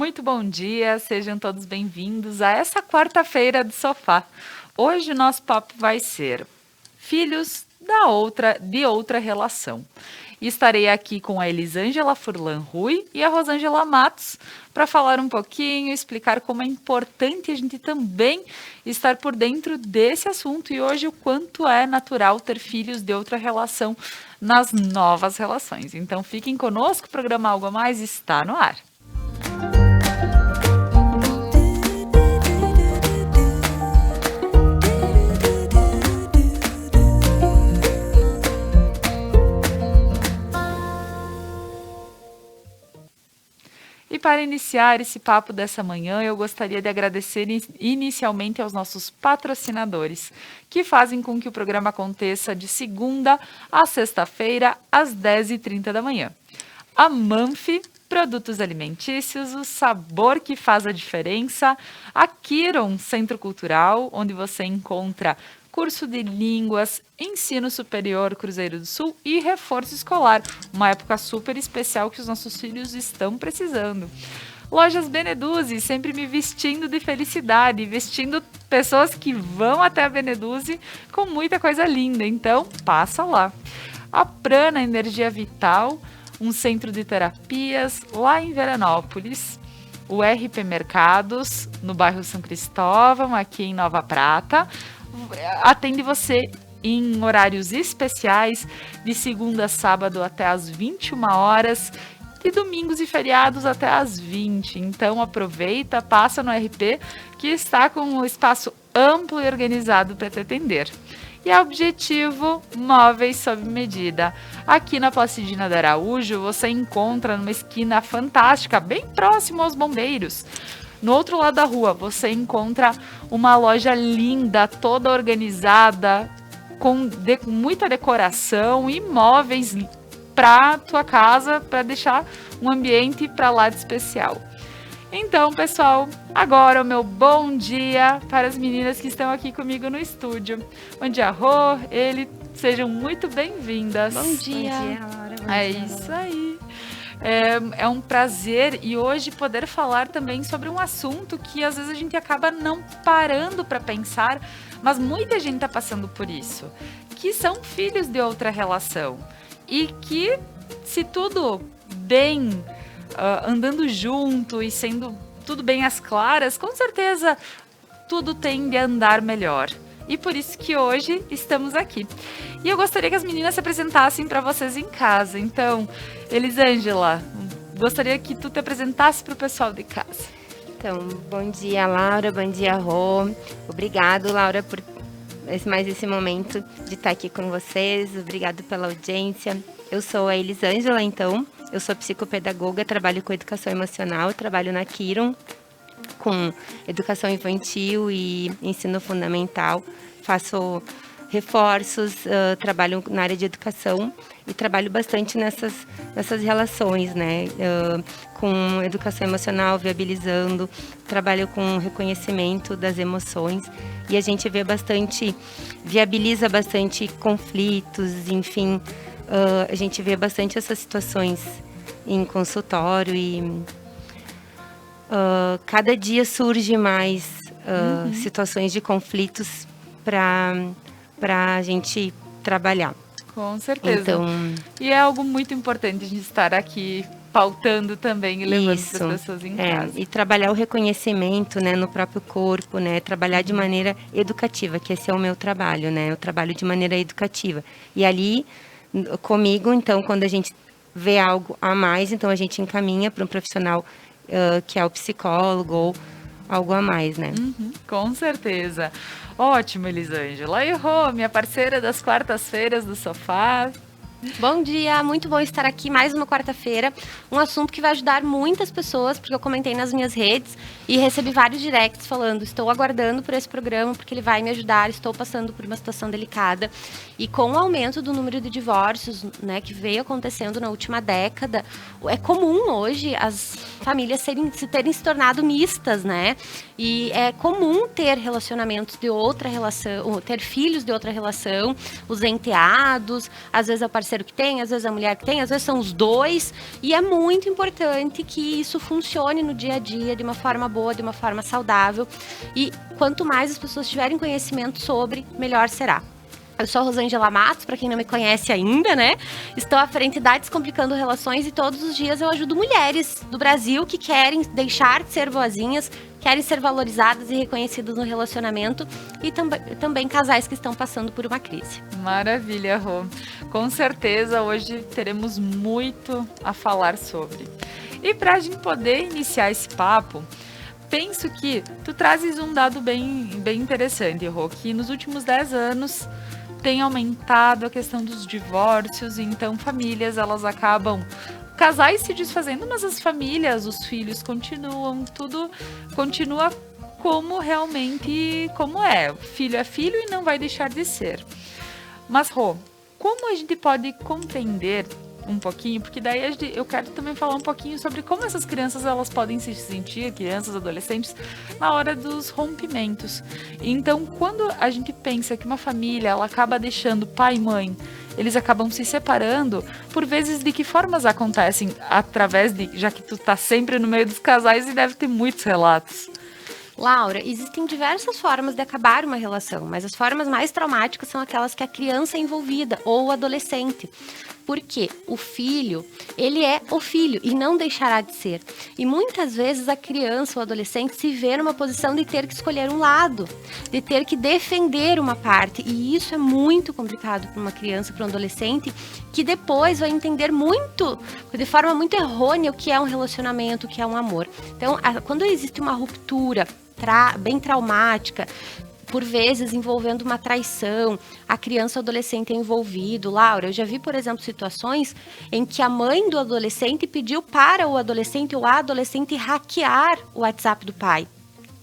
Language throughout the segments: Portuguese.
Muito bom dia, sejam todos bem-vindos a essa quarta-feira do sofá. Hoje o nosso papo vai ser filhos de outra relação. E estarei aqui com a Elisângela Furlan Rui e a Rosângela Matos para falar um pouquinho, explicar como é importante a gente também estar por dentro desse assunto e hoje o quanto é natural ter filhos de outra relação nas novas relações. Então fiquem conosco, o programa Algo a Mais está no ar. E para iniciar esse papo dessa manhã, eu gostaria de agradecer inicialmente aos nossos patrocinadores, que fazem com que o programa aconteça de segunda a sexta-feira, às 10h30 da manhã. A Manfi, produtos alimentícios, o sabor que faz a diferença. A Kiron, Centro Cultural, onde você encontra curso de línguas, ensino superior Cruzeiro do Sul e reforço escolar, uma época super especial que os nossos filhos estão precisando. Lojas Beneduzzi, sempre me vestindo de felicidade, vestindo pessoas que vão até a Beneduzzi com muita coisa linda, então passa lá. A Prana Energia Vital, um centro de terapias lá em Veranópolis. O RP Mercados, no bairro São Cristóvão, aqui em Nova Prata, atende você em horários especiais, de segunda a sábado até às 21 horas, de domingos e feriados até às 20. Então aproveita, passa no RP, que está com um espaço amplo e organizado para te atender. E a Objetivo Móveis sob medida. Aqui na Placidina do Araújo, você encontra numa esquina fantástica, bem próximo aos bombeiros. No outro lado da rua, você encontra uma loja linda, toda organizada, com muita decoração e móveis para tua casa, para deixar um ambiente para lá de especial. Então, pessoal, agora o meu bom dia para as meninas que estão aqui comigo no estúdio. Bom dia, Rô, sejam muito bem-vindas. Bom dia. Bom dia, Laura. Bom É dia, isso aí. É um prazer e hoje poder falar também sobre um assunto que às vezes a gente acaba não parando para pensar, mas muita gente está passando por isso, que são filhos de outra relação e que, se tudo bem, andando junto e sendo tudo bem às claras, com certeza tudo tende a andar melhor. E por isso que hoje estamos aqui. E eu gostaria que as meninas se apresentassem para vocês em casa. Então, Elisângela, gostaria que tu te apresentasse para o pessoal de casa. Então, bom dia, Laura, bom dia, Rô. Obrigado, Laura, por mais esse momento de estar aqui com vocês. Obrigado pela audiência. Eu sou a Elisângela, então. Eu sou psicopedagoga, trabalho com educação emocional, trabalho na Kiron, com educação infantil e ensino fundamental. Faço reforços, trabalho na área de educação e trabalho bastante nessas relações, né? Com educação emocional, viabilizando, trabalho com reconhecimento das emoções e a gente viabiliza bastante conflitos, enfim, a gente vê bastante essas situações em consultório e cada dia surge mais situações de conflitos para a gente trabalhar. Com certeza. Então, e é algo muito importante a gente estar aqui pautando também e levando isso, para as pessoas em casa. E trabalhar o reconhecimento, né, no próprio corpo, né, trabalhar de maneira educativa, que esse é o meu trabalho, né, eu trabalho de maneira educativa. E ali, comigo, então, quando a gente vê algo a mais, então a gente encaminha para um profissional que é o psicólogo ou algo a mais, né? Com certeza. Ótimo, Elisângela. E Rô, minha parceira das quartas-feiras do sofá. Bom dia, muito bom estar aqui mais uma quarta-feira. Um assunto que vai ajudar muitas pessoas, porque eu comentei nas minhas redes e recebi vários directs falando: estou aguardando por esse programa porque ele vai me ajudar, estou passando por uma situação delicada. E com o aumento do número de divórcios, né, que veio acontecendo na última década, é comum hoje as famílias terem se tornado mistas, né? E é comum ter relacionamentos de outra relação, ter filhos de outra relação, os enteados, às vezes a parceria parceiro que tem, às vezes é a mulher que tem, às vezes são os dois. E é muito importante que isso funcione no dia a dia de uma forma boa, de uma forma saudável. E quanto mais as pessoas tiverem conhecimento sobre, melhor será. Eu sou a Rosângela Matos, para quem não me conhece ainda, né? Estou à frente da Descomplicando Relações e todos os dias eu ajudo mulheres do Brasil que querem deixar de ser boazinhas, querem ser valorizadas e reconhecidas no relacionamento e também casais que estão passando por uma crise. Maravilha, Rô. Com certeza hoje teremos muito a falar sobre. E para a gente poder iniciar esse papo, penso que tu trazes um dado bem interessante, Rô, que nos últimos 10 anos tem aumentado a questão dos divórcios, então famílias, elas acabam, casais se desfazendo, mas as famílias, os filhos continuam, tudo continua como realmente, como é. O filho é filho e não vai deixar de ser. Mas, Rô, como a gente pode compreender um pouquinho, porque daí eu quero também falar um pouquinho sobre como essas crianças elas podem se sentir, crianças, adolescentes, na hora dos rompimentos. Então, quando a gente pensa que uma família ela acaba deixando pai e mãe, eles acabam se separando, por vezes de que formas acontecem? Através de, já que tu tá sempre no meio dos casais e deve ter muitos relatos. Laura, existem diversas formas de acabar uma relação, mas as formas mais traumáticas são aquelas que a criança é envolvida ou o adolescente. Porque o filho, ele é o filho e não deixará de ser. E muitas vezes a criança ou adolescente se vê numa posição de ter que escolher um lado, de ter que defender uma parte. E isso é muito complicado para uma criança, para um adolescente, que depois vai entender muito, de forma muito errônea, o que é um relacionamento, o que é um amor. Então, quando existe uma ruptura bem traumática, por vezes envolvendo uma traição, a criança ou adolescente é envolvido. Laura, eu já vi, por exemplo, situações em que a mãe do adolescente pediu para o adolescente ou a adolescente hackear o WhatsApp do pai.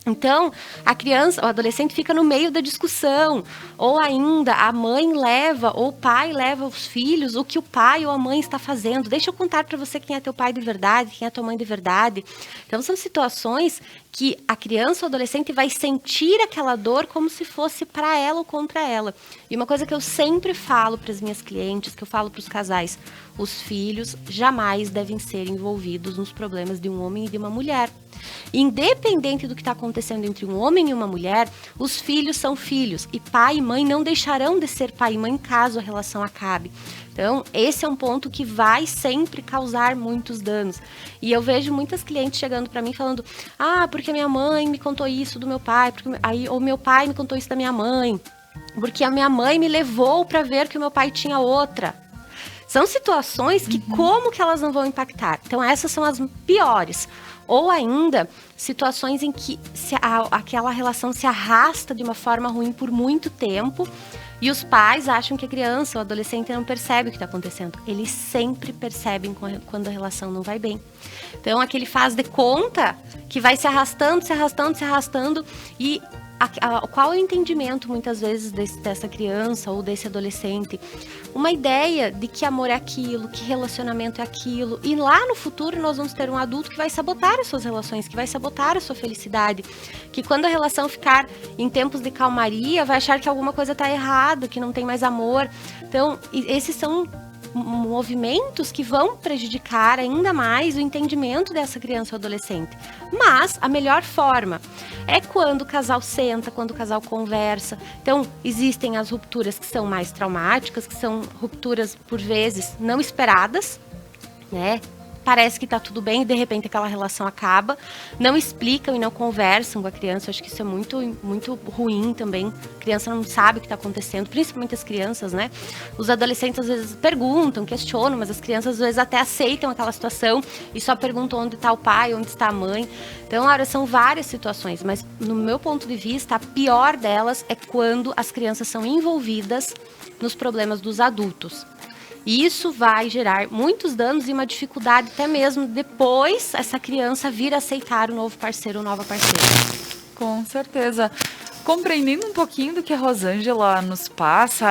Então, a criança, o adolescente fica no meio da discussão, ou ainda a mãe leva, ou o pai leva os filhos, o que o pai ou a mãe está fazendo. Deixa eu contar para você quem é teu pai de verdade, quem é tua mãe de verdade. Então, são situações que a criança ou adolescente vai sentir aquela dor como se fosse para ela ou contra ela. E uma coisa que eu sempre falo para as minhas clientes, que eu falo para os casais, os filhos jamais devem ser envolvidos nos problemas de um homem e de uma mulher. Independente do que está acontecendo entre um homem e uma mulher, os filhos são filhos e pai e mãe não deixarão de ser pai e mãe caso a relação acabe. Então, esse é um ponto que vai sempre causar muitos danos. E eu vejo muitas clientes chegando para mim falando: porque minha mãe me contou isso do meu pai, ou meu pai me contou isso da minha mãe, porque a minha mãe me levou para ver que o meu pai tinha outra. São situações que como que elas não vão impactar? Então, essas são as piores. Ou ainda, situações em que aquela relação se arrasta de uma forma ruim por muito tempo e os pais acham que a criança ou adolescente não percebe o que está acontecendo. Eles sempre percebem quando a relação não vai bem. Então, aquele faz de conta que vai se arrastando, se arrastando, se arrastando e qual é o entendimento, muitas vezes, dessa criança ou desse adolescente? Uma ideia de que amor é aquilo, que relacionamento é aquilo. E lá no futuro nós vamos ter um adulto que vai sabotar as suas relações, que vai sabotar a sua felicidade. Que quando a relação ficar em tempos de calmaria, vai achar que alguma coisa está errada, que não tem mais amor. Então, esses são movimentos que vão prejudicar ainda mais o entendimento dessa criança ou adolescente. Mas a melhor forma é quando o casal senta, quando o casal conversa. Então, existem as rupturas que são mais traumáticas, que são rupturas, por vezes, não esperadas, né? Parece que tá tudo bem e de repente aquela relação acaba. Não explicam e não conversam com a criança. Eu acho que isso é muito, muito ruim também. A criança não sabe o que está acontecendo, principalmente as crianças, né? Os adolescentes às vezes perguntam, questionam, mas as crianças às vezes até aceitam aquela situação e só perguntam onde está o pai, onde está a mãe. Então, olha, são várias situações, mas no meu ponto de vista, a pior delas é quando as crianças são envolvidas nos problemas dos adultos. E isso vai gerar muitos danos e uma dificuldade até mesmo depois essa criança vir a aceitar o novo parceiro ou nova parceira. Com certeza. Compreendendo um pouquinho do que a Rosângela nos passa,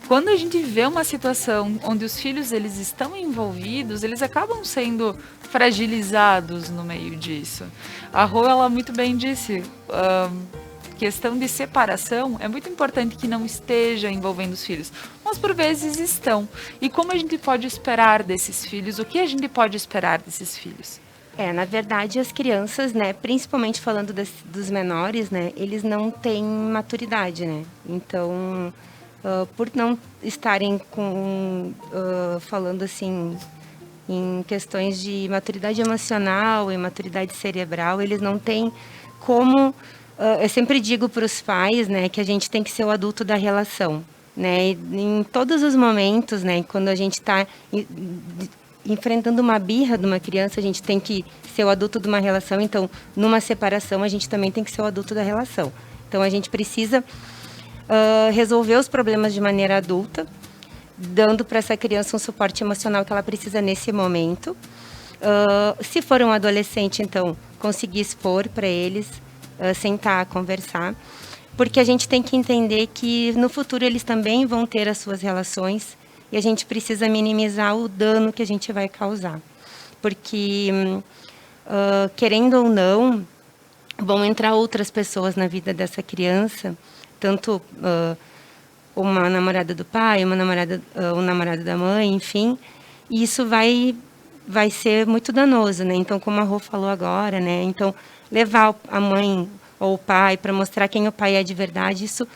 quando a gente vê uma situação onde os filhos eles estão envolvidos, eles acabam sendo fragilizados no meio disso. A Rô, ela muito bem disse, questão de separação, é muito importante que não esteja envolvendo os filhos. mas por vezes estão. E como a gente pode esperar desses filhos? O que a gente pode esperar desses filhos? Na verdade, as crianças, né, principalmente falando dos menores, né, eles não têm maturidade, né? Então, por não estarem falando assim em questões de maturidade emocional e maturidade cerebral, eles não têm como. Eu sempre digo para os pais, né, que a gente tem que ser o adulto da relação, né? E em todos os momentos, né, quando a gente está enfrentando uma birra de uma criança, a gente tem que ser o adulto de uma relação. Então, numa separação, a gente também tem que ser o adulto da relação. Então, a gente precisa resolver os problemas de maneira adulta, dando para essa criança um suporte emocional que ela precisa nesse momento. Se for um adolescente, então, conseguir expor para eles, sentar, conversar, porque a gente tem que entender que no futuro eles também vão ter as suas relações e a gente precisa minimizar o dano que a gente vai causar. Porque, querendo ou não, vão entrar outras pessoas na vida dessa criança, tanto uma namorada do pai, um namorado da mãe, enfim, e isso vai ser muito danoso, né? Então, como a Rô falou agora, né? Então, levar a mãe ou o pai para mostrar quem o pai é de verdade, isso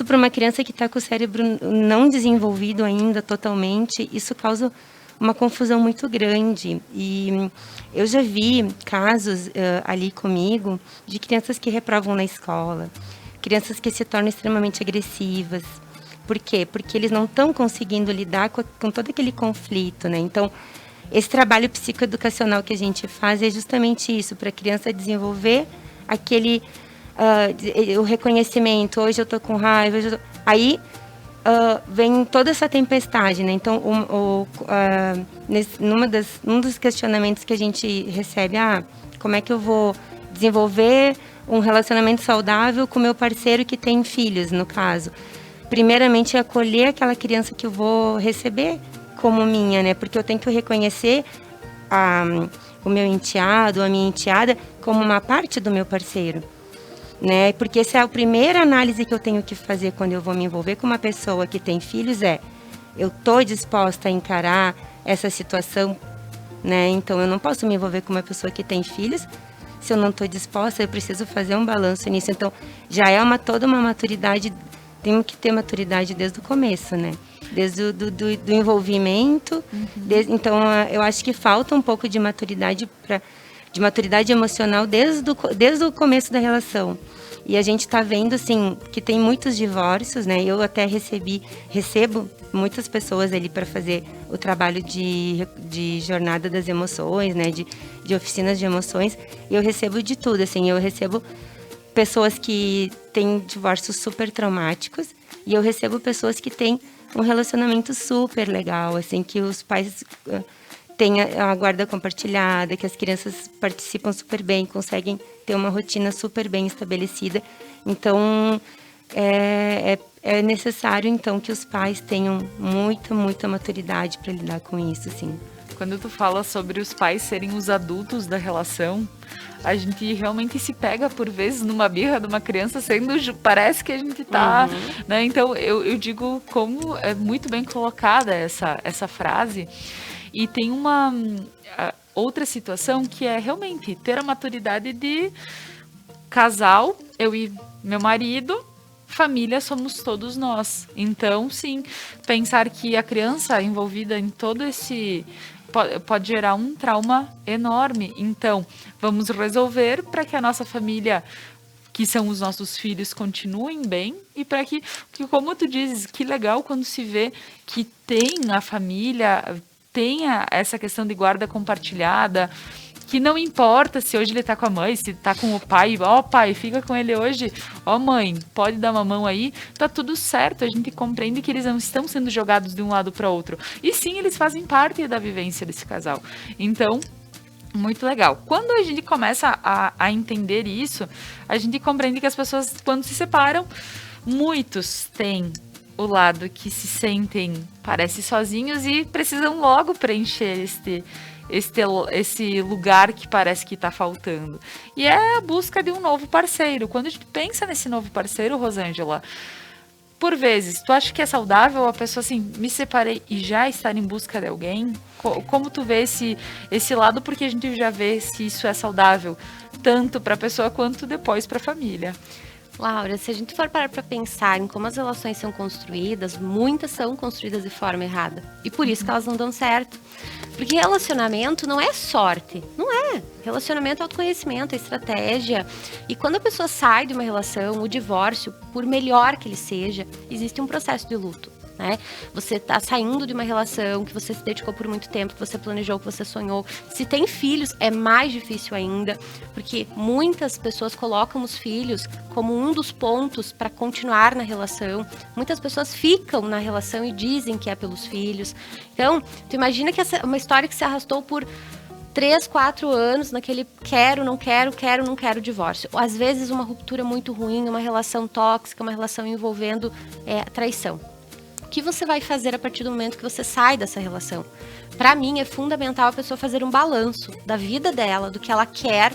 para uma criança que está com o cérebro não desenvolvido ainda totalmente, isso causa uma confusão muito grande. E eu já vi casos ali comigo de crianças que reprovam na escola, crianças que se tornam extremamente agressivas. Por quê? Porque eles não estão conseguindo lidar com todo aquele conflito, né? Então, esse trabalho psicoeducacional que a gente faz é justamente isso, para a criança desenvolver aquele o reconhecimento. Hoje eu estou com raiva, aí vem toda essa tempestade, né? Então, num dos questionamentos que a gente recebe, como é que eu vou desenvolver um relacionamento saudável com meu parceiro que tem filhos, no caso? Primeiramente, acolher aquela criança que eu vou receber como minha, né? Porque eu tenho que reconhecer o meu enteado, a minha enteada, como uma parte do meu parceiro, né? Porque essa é a primeira análise que eu tenho que fazer quando eu vou me envolver com uma pessoa que tem filhos, eu estou disposta a encarar essa situação, né? Então, eu não posso me envolver com uma pessoa que tem filhos se eu não estou disposta, eu preciso fazer um balanço nisso. Então, já é toda uma maturidade, temos que ter maturidade desde o começo, né? Desde do envolvimento. Então, eu acho que falta um pouco de maturidade emocional desde o começo da relação. E a gente está vendo, assim, que tem muitos divórcios, né? Eu até recebo muitas pessoas ali para fazer o trabalho de jornada das emoções, né? De oficinas de emoções. E eu recebo de tudo, assim. Eu recebo pessoas que têm divórcios super traumáticos e eu recebo pessoas que têm um relacionamento super legal, assim, que os pais têm a guarda compartilhada, que as crianças participam super bem, conseguem ter uma rotina super bem estabelecida. Então, é necessário, então, que os pais tenham muita maturidade para lidar com isso, assim. Quando tu fala sobre os pais serem os adultos da relação, a gente realmente se pega, por vezes, numa birra de uma criança, parece que a gente tá, né? Então, eu digo como é muito bem colocada essa frase. E tem uma outra situação que é realmente ter a maturidade de casal, eu e meu marido, família somos todos nós. Então, sim, pensar que a criança envolvida em todo esse pode gerar um trauma enorme. Então, vamos resolver para que a nossa família, que são os nossos filhos, continuem bem e para que, como tu dizes, que legal quando se vê que tem a família, tenha essa questão de guarda compartilhada, que não importa se hoje ele tá com a mãe, se tá com o pai, pai, fica com ele hoje, mãe, pode dar uma mão aí, tá tudo certo, a gente compreende que eles não estão sendo jogados de um lado para outro. E sim, eles fazem parte da vivência desse casal. Então, muito legal. Quando a gente começa a entender isso, a gente compreende que as pessoas, quando se separam, muitos têm o lado que se sentem, parece, sozinhos e precisam logo preencher esse lugar que parece que está faltando. E é a busca de um novo parceiro. Quando a gente pensa nesse novo parceiro, Rosângela, por vezes, tu acha que é saudável a pessoa assim, me separei e já estar em busca de alguém? Como tu vê esse lado? Porque a gente já vê se isso é saudável, tanto para a pessoa quanto depois para a família. Laura, se a gente for parar para pensar em como as relações são construídas, muitas são construídas de forma errada. E por isso que elas não dão certo. Porque relacionamento não é sorte, não é. Relacionamento é autoconhecimento, é estratégia. E quando a pessoa sai de uma relação, o divórcio, por melhor que ele seja, existe um processo de luto. Né? Você está saindo de uma relação que você se dedicou por muito tempo, que você planejou, que você sonhou. Se tem filhos, é mais difícil ainda, porque muitas pessoas colocam os filhos como um dos pontos para continuar na relação. Muitas pessoas ficam na relação e dizem que é pelos filhos. Então, tu imagina que essa é uma história que se arrastou por 3, 4 anos naquele quero, não quero divórcio. Às vezes uma ruptura muito ruim, uma relação tóxica, uma relação envolvendo traição. O que você vai fazer a partir do momento que você sai dessa relação? Para mim, é fundamental a pessoa fazer um balanço da vida dela, do que ela quer,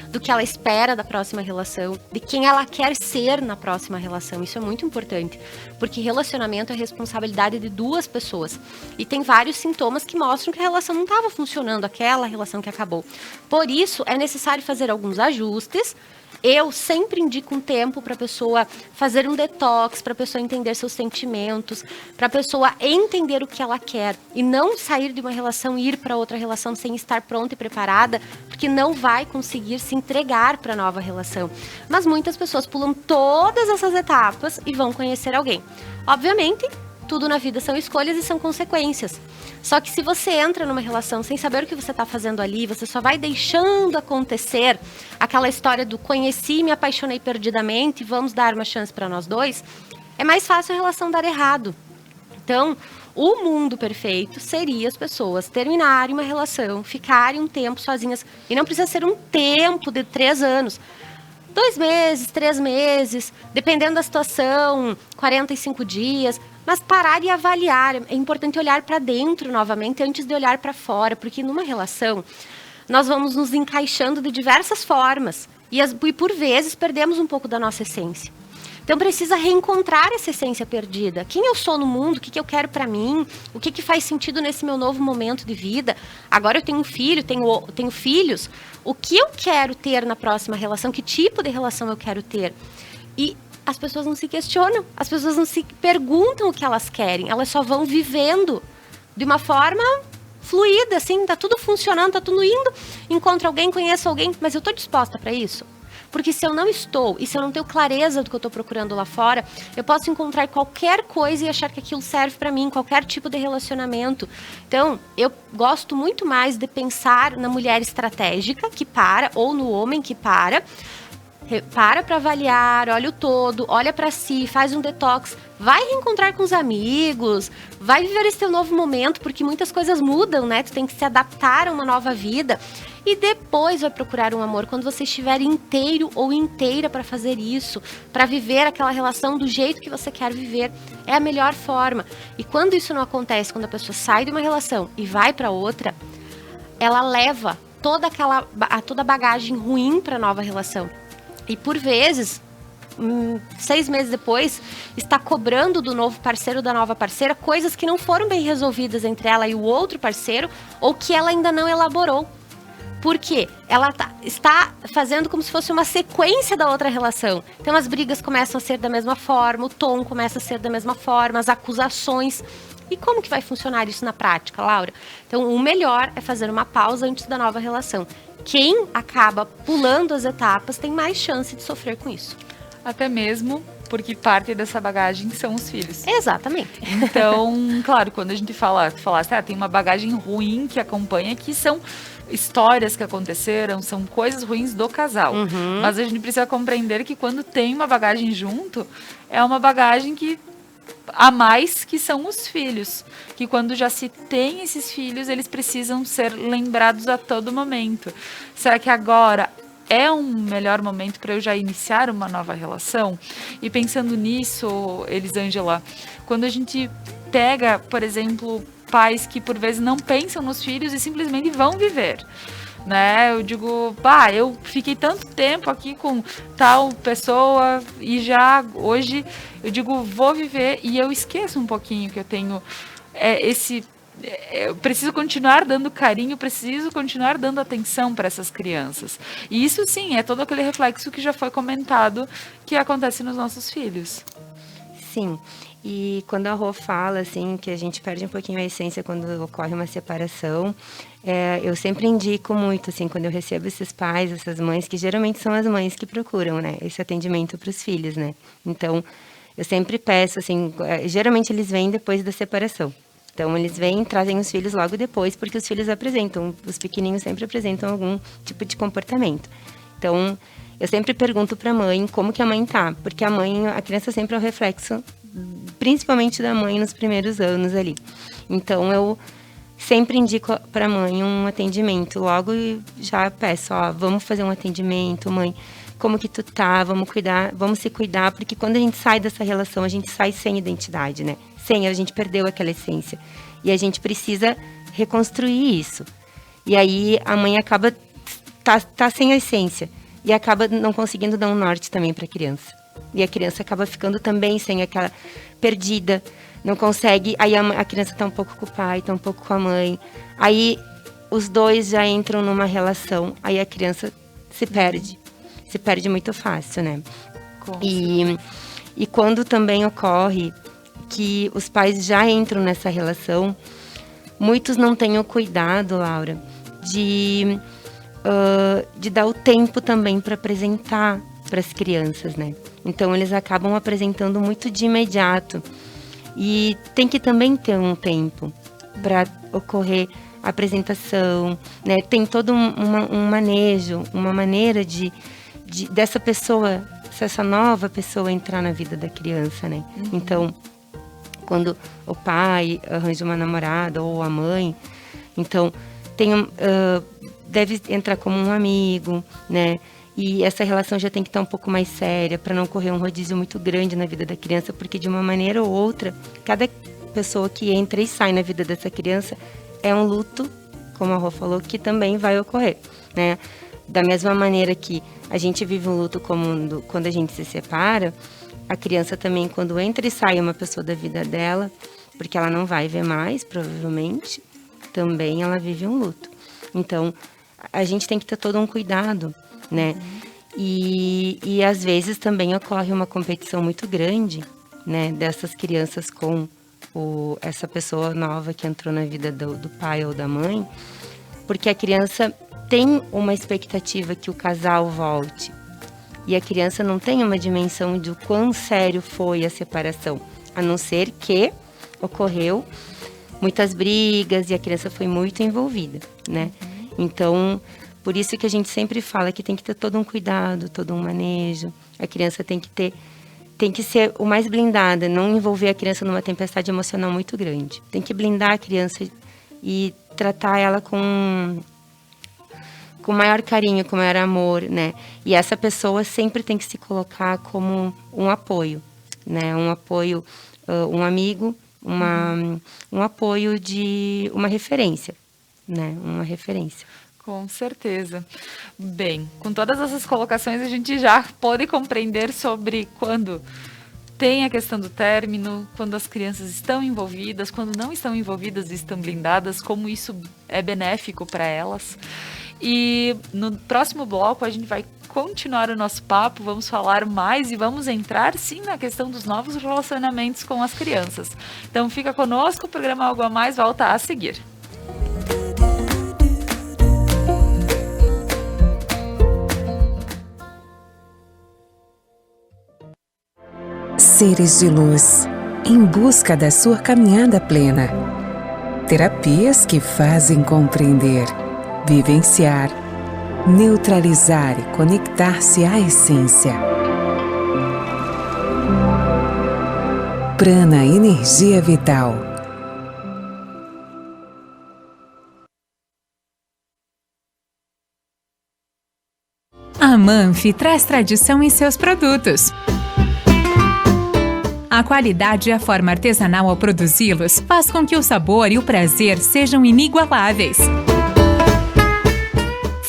do que ela espera da próxima relação, de quem ela quer ser na próxima relação. Isso é muito importante, porque relacionamento é responsabilidade de 2 pessoas. E tem vários sintomas que mostram que a relação não estava funcionando, aquela relação que acabou. Por isso, é necessário fazer alguns ajustes. Eu sempre indico um tempo para a pessoa fazer um detox, para a pessoa entender seus sentimentos, para a pessoa entender o que ela quer e não sair de uma relação e ir para outra relação sem estar pronta e preparada, porque não vai conseguir se entregar para a nova relação. Mas muitas pessoas pulam todas essas etapas e vão conhecer alguém. Obviamente, tudo na vida são escolhas e são consequências. Só que se você entra numa relação sem saber o que você está fazendo ali, você só vai deixando acontecer aquela história do conheci, me apaixonei perdidamente, vamos dar uma chance para nós dois, é mais fácil a relação dar errado. Então, o mundo perfeito seria as pessoas terminarem uma relação, ficarem um tempo sozinhas, e não precisa ser um tempo de 3 anos. 2 meses, 3 meses, dependendo da situação, 45 dias, mas parar e avaliar. É importante olhar para dentro novamente antes de olhar para fora, porque numa relação nós vamos nos encaixando de diversas formas e por vezes perdemos um pouco da nossa essência. Então precisa reencontrar essa essência perdida. Quem eu sou no mundo, o que eu quero para mim, o que faz sentido nesse meu novo momento de vida. Agora eu tenho um filho, tenho filhos. O que eu quero ter na próxima relação, que tipo de relação eu quero ter? E as pessoas não se questionam, as pessoas não se perguntam o que elas querem, elas só vão vivendo de uma forma fluida, assim, tá tudo funcionando, tá tudo indo, encontro alguém, conheço alguém, mas eu tô disposta para isso? Porque se eu não estou, e se eu não tenho clareza do que eu estou procurando lá fora, eu posso encontrar qualquer coisa e achar que aquilo serve para mim, qualquer tipo de relacionamento. Então, eu gosto muito mais de pensar na mulher estratégica, que para, ou no homem que para avaliar, olha o todo, olha para si, faz um detox, vai reencontrar com os amigos, vai viver esse teu novo momento, porque muitas coisas mudam, né? Tu tem que se adaptar a uma nova vida. E depois vai procurar um amor quando você estiver inteiro ou inteira para fazer isso, para viver aquela relação do jeito que você quer viver. É a melhor forma. E quando isso não acontece, quando a pessoa sai de uma relação e vai para outra, ela leva toda a bagagem ruim para a nova relação. E por vezes, 6 meses depois, está cobrando do novo parceiro, da nova parceira, coisas que não foram bem resolvidas entre ela e o outro parceiro, ou que ela ainda não elaborou. Porque ela está fazendo como se fosse uma sequência da outra relação. Então as brigas começam a ser da mesma forma, o tom começa a ser da mesma forma, as acusações. E como que vai funcionar isso na prática, Laura? Então o melhor é fazer uma pausa antes da nova relação. Quem acaba pulando as etapas tem mais chance de sofrer com isso. Até mesmo porque parte dessa bagagem são os filhos. Exatamente. Então, claro, quando a gente falasse, tem uma bagagem ruim que acompanha, que são histórias que aconteceram, são coisas ruins do casal. Uhum. Mas a gente precisa compreender que quando tem uma bagagem junto, é uma bagagem que a mais, que são os filhos. Que quando já se tem esses filhos, eles precisam ser lembrados a todo momento. Será que agora é um melhor momento para eu já iniciar uma nova relação? E pensando nisso, Elisângela, quando a gente pega, por exemplo, pais que por vezes não pensam nos filhos e simplesmente vão viver. né? Eu digo, eu fiquei tanto tempo aqui com tal pessoa e já hoje eu digo, vou viver, e eu esqueço um pouquinho que eu tenho eu preciso continuar dando carinho, preciso continuar dando atenção para essas crianças. E isso sim, é todo aquele reflexo que já foi comentado que acontece nos nossos filhos. Sim, e quando a Rô fala, assim, que a gente perde um pouquinho a essência quando ocorre uma separação, eu sempre indico muito, assim, quando eu recebo esses pais, essas mães, que geralmente são as mães que procuram, né, esse atendimento para os filhos, né. Então, eu sempre peço, assim, geralmente eles vêm depois da separação. Então, eles vêm e trazem os filhos logo depois, porque os filhos apresentam, os pequenininhos sempre apresentam algum tipo de comportamento. Então, eu sempre pergunto para a mãe como que a mãe tá, porque a criança sempre é o reflexo, principalmente da mãe nos primeiros anos ali. Então, eu sempre indico para a mãe um atendimento, logo já peço, vamos fazer um atendimento, mãe, como que tu tá, vamos se cuidar, porque quando a gente sai dessa relação, a gente sai sem identidade, né? A gente perdeu aquela essência. E a gente precisa reconstruir isso. E aí a mãe acaba tá sem a essência e acaba não conseguindo dar um norte também para a criança. E a criança acaba ficando também sem aquela perdida, não consegue, aí a criança tá um pouco com o pai, tá um pouco com a mãe. Aí os dois já entram numa relação, aí a criança se perde muito fácil, né? E quando também ocorre que os pais já entram nessa relação, muitos não têm o cuidado, Laura, de dar o tempo também para apresentar para as crianças, né? Então, eles acabam apresentando muito de imediato. E tem que também ter um tempo para ocorrer a apresentação, né? Tem todo um manejo, uma maneira dessa pessoa, essa nova pessoa entrar na vida da criança, né? Uhum. Então, quando o pai arranja uma namorada ou a mãe, então deve entrar como um amigo, né? E essa relação já tem que estar um pouco mais séria para não correr um rodízio muito grande na vida da criança, porque de uma maneira ou outra, cada pessoa que entra e sai na vida dessa criança é um luto, como a Rô falou, que também vai ocorrer, né? Da mesma maneira que a gente vive um luto quando a gente se separa, a criança também, quando entra e sai uma pessoa da vida dela, porque ela não vai ver mais, provavelmente, também ela vive um luto. Então, a gente tem que ter todo um cuidado, né? E às vezes também ocorre uma competição muito grande, né? Dessas crianças com essa pessoa nova que entrou na vida do pai ou da mãe, porque a criança tem uma expectativa que o casal volte. E a criança não tem uma dimensão de o quão sério foi a separação, a não ser que ocorreu muitas brigas e a criança foi muito envolvida, né? Então, por isso que a gente sempre fala que tem que ter todo um cuidado, todo um manejo. A criança tem que ser o mais blindada, não envolver a criança numa tempestade emocional muito grande. Tem que blindar a criança e tratar ela com maior carinho, com maior amor, né? E essa pessoa sempre tem que se colocar como um apoio, né? Um apoio, um amigo, um apoio de uma referência, né? Uma referência. Com certeza. Bem, com todas essas colocações a gente já pode compreender sobre quando tem a questão do término, quando as crianças estão envolvidas, quando não estão envolvidas e estão blindadas, como isso é benéfico para elas. E no próximo bloco a gente vai continuar o nosso papo, vamos falar mais e vamos entrar sim na questão dos novos relacionamentos com as crianças. Então fica conosco, o programa Algo a Mais volta a seguir. Seres de luz, em busca da sua caminhada plena. Terapias que fazem compreender, vivenciar, neutralizar e conectar-se à essência. Prana Energia Vital. A Manfi traz tradição em seus produtos. A qualidade e a forma artesanal ao produzi-los faz com que o sabor e o prazer sejam inigualáveis.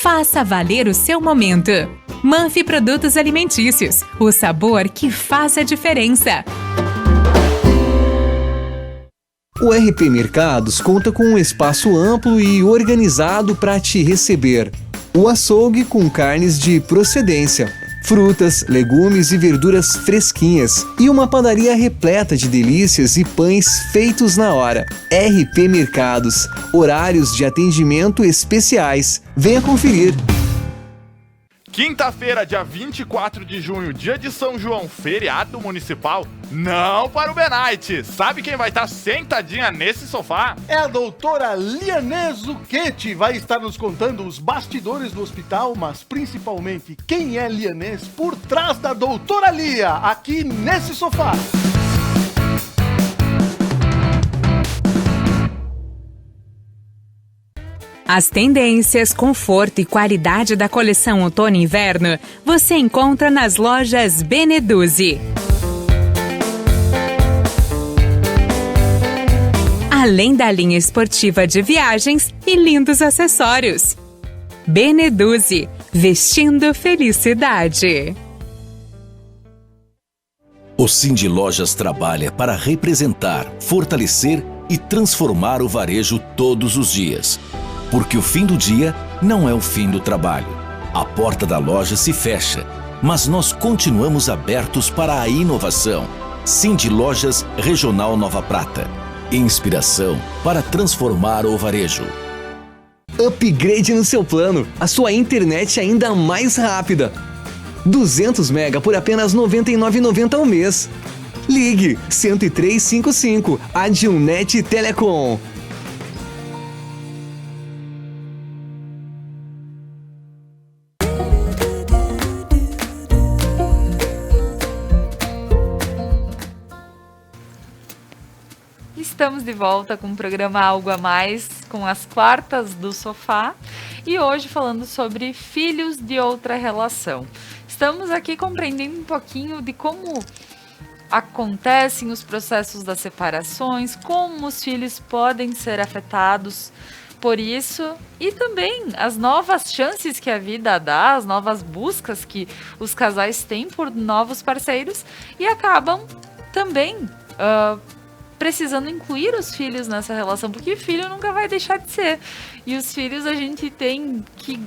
Faça valer o seu momento. Manfi Produtos Alimentícios, o sabor que faz a diferença. O RP Mercados conta com um espaço amplo e organizado para te receber. O açougue com carnes de procedência, frutas, legumes e verduras fresquinhas e uma padaria repleta de delícias e pães feitos na hora. RP Mercados, horários de atendimento especiais. Venha conferir. Quinta-feira, dia 24 de junho, dia de São João, feriado municipal, não para o Benite. Sabe quem vai estar sentadinha nesse sofá? É a doutora Lianês Zucchetti, vai estar nos contando os bastidores do hospital, mas principalmente quem é Lianês por trás da doutora Lia, aqui nesse sofá. As tendências, conforto e qualidade da coleção outono e inverno você encontra nas lojas Beneduzzi. Além da linha esportiva de viagens e lindos acessórios. Beneduzzi, vestindo felicidade. O Cindy Lojas trabalha para representar, fortalecer e transformar o varejo todos os dias. Porque o fim do dia não é o fim do trabalho. A porta da loja se fecha, mas nós continuamos abertos para a inovação. Cindy Lojas Regional Nova Prata. Inspiração para transformar o varejo. Upgrade no seu plano, a sua internet ainda mais rápida. 200 mega por apenas R$ 99,90 ao mês. Ligue 10355, Adilnet Telecom. Estamos de volta com o programa Algo a Mais, com as quartas do sofá, e hoje falando sobre filhos de outra relação. Estamos aqui compreendendo um pouquinho de como acontecem os processos das separações, como os filhos podem ser afetados por isso, e também as novas chances que a vida dá, as novas buscas que os casais têm por novos parceiros, e acabam também precisando incluir os filhos nessa relação, porque filho nunca vai deixar de ser. E os filhos a gente tem que...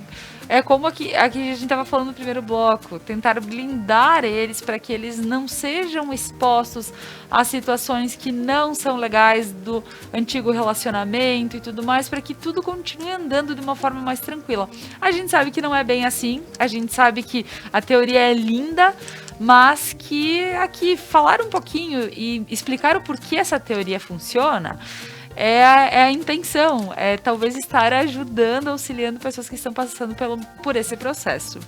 É como aqui a gente estava falando no primeiro bloco, tentar blindar eles para que eles não sejam expostos a situações que não são legais do antigo relacionamento e tudo mais, para que tudo continue andando de uma forma mais tranquila. A gente sabe que não é bem assim, a gente sabe que a teoria é linda, mas que aqui falar um pouquinho e explicar o porquê essa teoria funciona é a intenção, é talvez estar ajudando, auxiliando pessoas que estão passando por esse processo.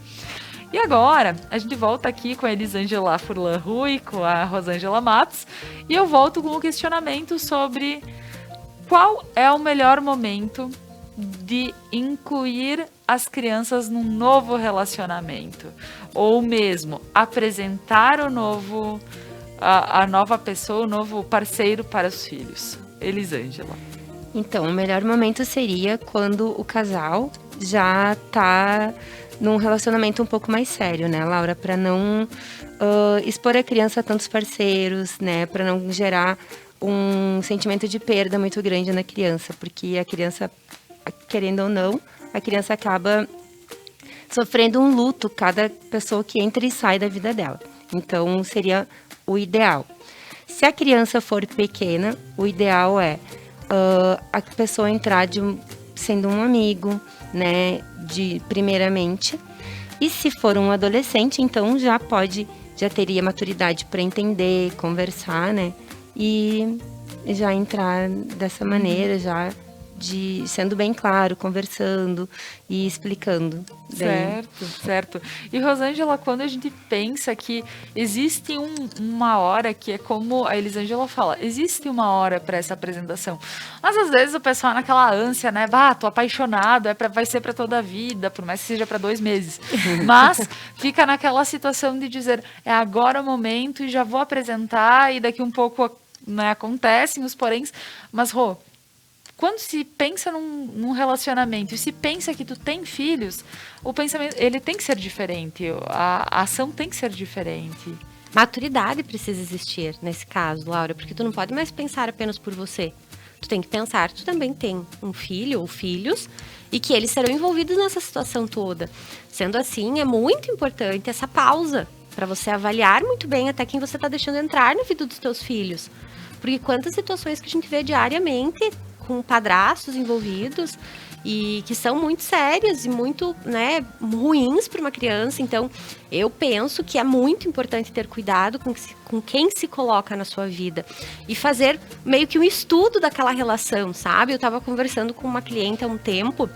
E agora, a gente volta aqui com a Elisângela Furlan Rui, com a Rosângela Matos, e eu volto com o questionamento sobre qual é o melhor momento de incluir as crianças num novo relacionamento, ou mesmo apresentar a nova pessoa, o novo parceiro para os filhos. Elisângela. Então, o melhor momento seria quando o casal já tá num relacionamento um pouco mais sério, né, Laura? Para não expor a criança a tantos parceiros, né? Para não gerar um sentimento de perda muito grande na criança, porque a criança, querendo ou não, a criança acaba sofrendo um luto cada pessoa que entra e sai da vida dela. Então, seria o ideal. Se a criança for pequena, o ideal é a pessoa entrar sendo um amigo, né, primeiramente. E se for um adolescente, então já teria maturidade para entender, conversar, né, e já entrar dessa maneira, já sendo bem claro, conversando e explicando. Certo. E Rosângela, quando a gente pensa que existe uma hora, que é como a Elisângela fala, existe uma hora para essa apresentação. Mas às vezes o pessoal naquela ânsia, né? Tô apaixonado, vai ser para toda a vida, por mais que seja para 2 meses. Mas fica naquela situação de dizer, é agora o momento e já vou apresentar, e daqui um pouco, né, acontecem os poréns. Mas, Rô, quando se pensa num relacionamento e se pensa que tu tem filhos, o pensamento, ele tem que ser diferente, a ação tem que ser diferente. Maturidade precisa existir nesse caso, Laura, porque tu não pode mais pensar apenas por você. Tu tem que pensar que tu também tem um filho ou filhos e que eles serão envolvidos nessa situação toda. Sendo assim, é muito importante essa pausa para você avaliar muito bem até quem você está deixando entrar na vida dos teus filhos. Porque quantas situações que a gente vê diariamente com padrastos envolvidos e que são muito sérias e muito, né, ruins para uma criança. Então, eu penso que é muito importante ter cuidado com quem se coloca na sua vida e fazer meio que um estudo daquela relação, sabe? Eu estava conversando com uma cliente há um tempo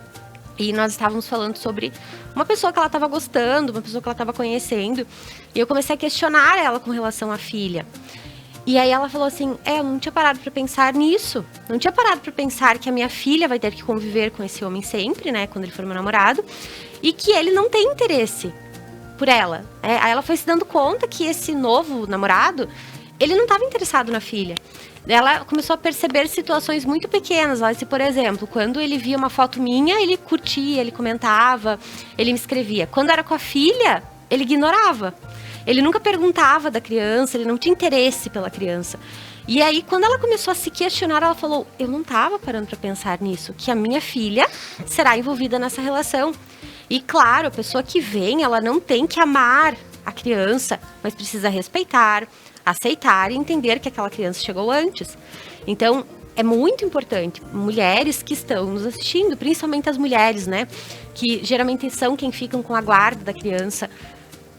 e nós estávamos falando sobre uma pessoa que ela estava gostando, uma pessoa que ela estava conhecendo, e eu comecei a questionar ela com relação à filha. E aí ela falou assim, eu não tinha parado para pensar nisso. Não tinha parado para pensar que a minha filha vai ter que conviver com esse homem sempre, né, quando ele for meu namorado, e que ele não tem interesse por ela. Aí ela foi se dando conta que esse novo namorado, ele não estava interessado na filha. Ela começou a perceber situações muito pequenas. Ela disse, por exemplo, quando ele via uma foto minha, ele curtia, ele comentava, ele me escrevia. Quando era com a filha, ele ignorava. Ele nunca perguntava da criança, ele não tinha interesse pela criança. E aí, quando ela começou a se questionar, ela falou, eu não estava parando para pensar nisso, que a minha filha será envolvida nessa relação. E claro, a pessoa que vem, ela não tem que amar a criança, mas precisa respeitar, aceitar e entender que aquela criança chegou antes. Então, é muito importante, mulheres que estão nos assistindo, principalmente as mulheres, né, que geralmente são quem ficam com a guarda da criança,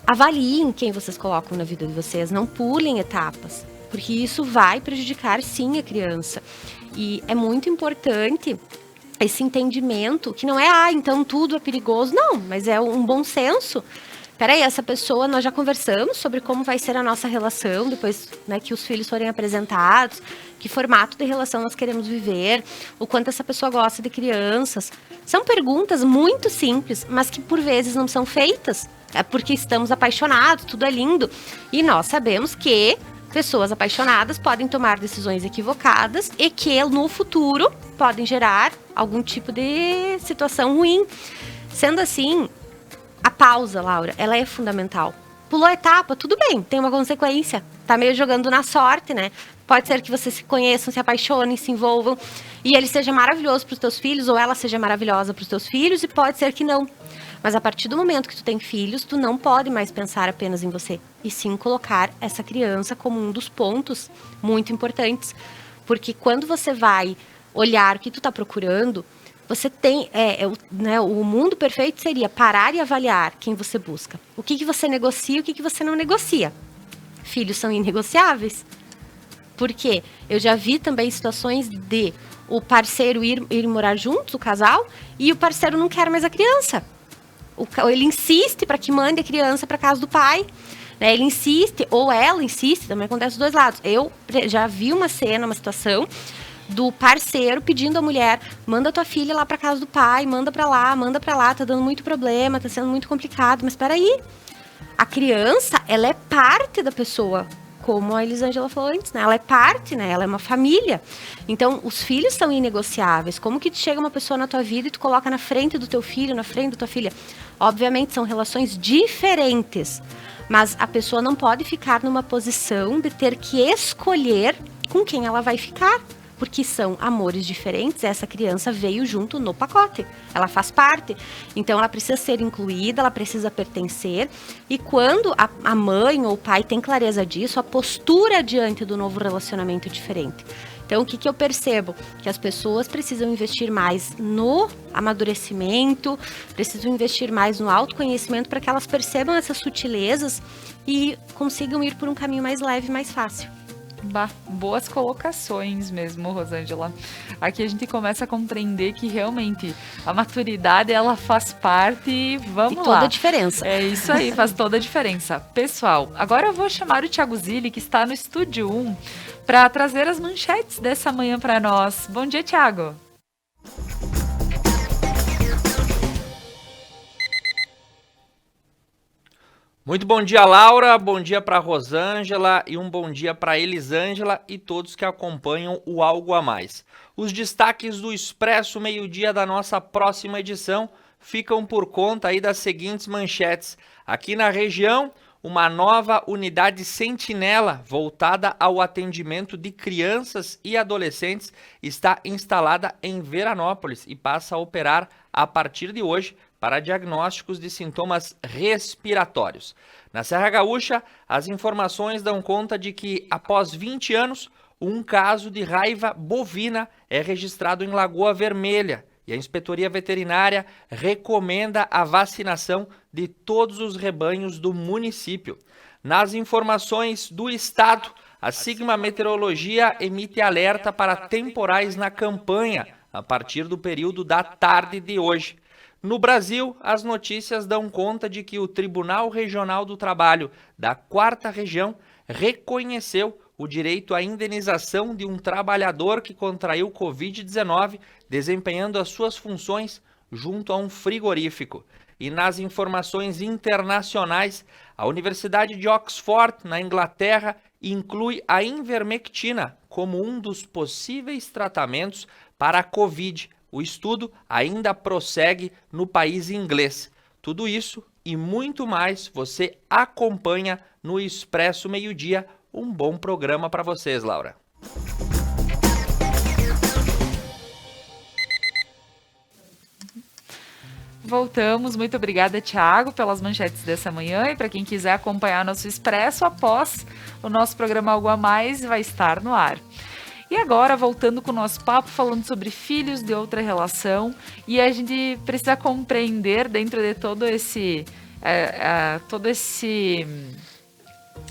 avaliem quem vocês colocam na vida de vocês, não pulem etapas, porque isso vai prejudicar sim a criança. E é muito importante esse entendimento, que não é, então tudo é perigoso, não, mas é um bom senso. Peraí, essa pessoa, nós já conversamos sobre como vai ser a nossa relação, depois, né, que os filhos forem apresentados, que formato de relação nós queremos viver, o quanto essa pessoa gosta de crianças. São perguntas muito simples, mas que por vezes não são feitas. É porque estamos apaixonados, tudo é lindo. E nós sabemos que pessoas apaixonadas podem tomar decisões equivocadas e que no futuro podem gerar algum tipo de situação ruim. Sendo assim, a pausa, Laura, ela é fundamental. Pulou a etapa, tudo bem, tem uma consequência. Tá meio jogando na sorte, né? Pode ser que vocês se conheçam, se apaixonem, se envolvam e ele seja maravilhoso para os teus filhos ou ela seja maravilhosa para os teus filhos e pode ser que não. Mas a partir do momento que tu tem filhos, tu não pode mais pensar apenas em você. E sim colocar essa criança como um dos pontos muito importantes. Porque quando você vai olhar o que tu tá procurando, você tem... o mundo perfeito seria parar e avaliar quem você busca. O que você negocia e o que você não negocia. Filhos são inegociáveis. Porque eu já vi também situações de o parceiro ir morar juntos, o casal, e o parceiro não quer mais a criança. Ele insiste para que mande a criança para casa do pai, né? Ele insiste, ou ela insiste, também acontece dos dois lados. Eu já vi uma cena, uma situação do parceiro pedindo à mulher, manda tua filha lá para casa do pai, manda para lá, tá dando muito problema, tá sendo muito complicado. Mas espera aí, a criança, ela é parte da pessoa, como a Elisângela falou antes, né? Ela é parte, né? Ela é uma família. Então, os filhos são inegociáveis. Como que chega uma pessoa na tua vida e tu coloca na frente do teu filho, na frente da tua filha? Obviamente, são relações diferentes. Mas a pessoa não pode ficar numa posição de ter que escolher com quem ela vai ficar. Porque são amores diferentes, essa criança veio junto no pacote, ela faz parte. Então, ela precisa ser incluída, ela precisa pertencer. E quando a mãe ou o pai tem clareza disso, a postura diante do novo relacionamento é diferente. Então, o que eu percebo? Que as pessoas precisam investir mais no amadurecimento, precisam investir mais no autoconhecimento para que elas percebam essas sutilezas e consigam ir por um caminho mais leve, mais fácil. Boas colocações mesmo, Rosângela. Aqui a gente começa a compreender que realmente a maturidade, ela faz parte e vamos lá. Toda a diferença. É isso aí, faz toda a diferença. Pessoal, agora eu vou chamar o Thiago Zilli, que está no Estúdio 1, para trazer as manchetes dessa manhã para nós. Bom dia, Thiago. Muito bom dia, Laura, bom dia para Rosângela e um bom dia para Elisângela e todos que acompanham o Algo a Mais. Os destaques do Expresso Meio-Dia da nossa próxima edição ficam por conta aí das seguintes manchetes. Aqui na região, uma nova unidade sentinela voltada ao atendimento de crianças e adolescentes está instalada em Veranópolis e passa a operar a partir de hoje para diagnósticos de sintomas respiratórios. Na Serra Gaúcha, as informações dão conta de que, após 20 anos, um caso de raiva bovina é registrado em Lagoa Vermelha e a Inspetoria Veterinária recomenda a vacinação de todos os rebanhos do município. Nas informações do estado, a Sigma Meteorologia emite alerta para temporais na campanha a partir do período da tarde de hoje. No Brasil, as notícias dão conta de que o Tribunal Regional do Trabalho da 4ª Região reconheceu o direito à indenização de um trabalhador que contraiu Covid-19 desempenhando as suas funções junto a um frigorífico. E nas informações internacionais, a Universidade de Oxford, na Inglaterra, inclui a ivermectina como um dos possíveis tratamentos para a Covid. O estudo ainda prossegue no país inglês. Tudo isso e muito mais você acompanha no Expresso Meio-Dia. Um bom programa para vocês, Laura. Voltamos. Muito obrigada, Thiago, pelas manchetes dessa manhã. E para quem quiser acompanhar nosso Expresso após o nosso programa Algo a Mais, vai estar no ar. E agora, voltando com o nosso papo, falando sobre filhos de outra relação, e a gente precisa compreender dentro de todo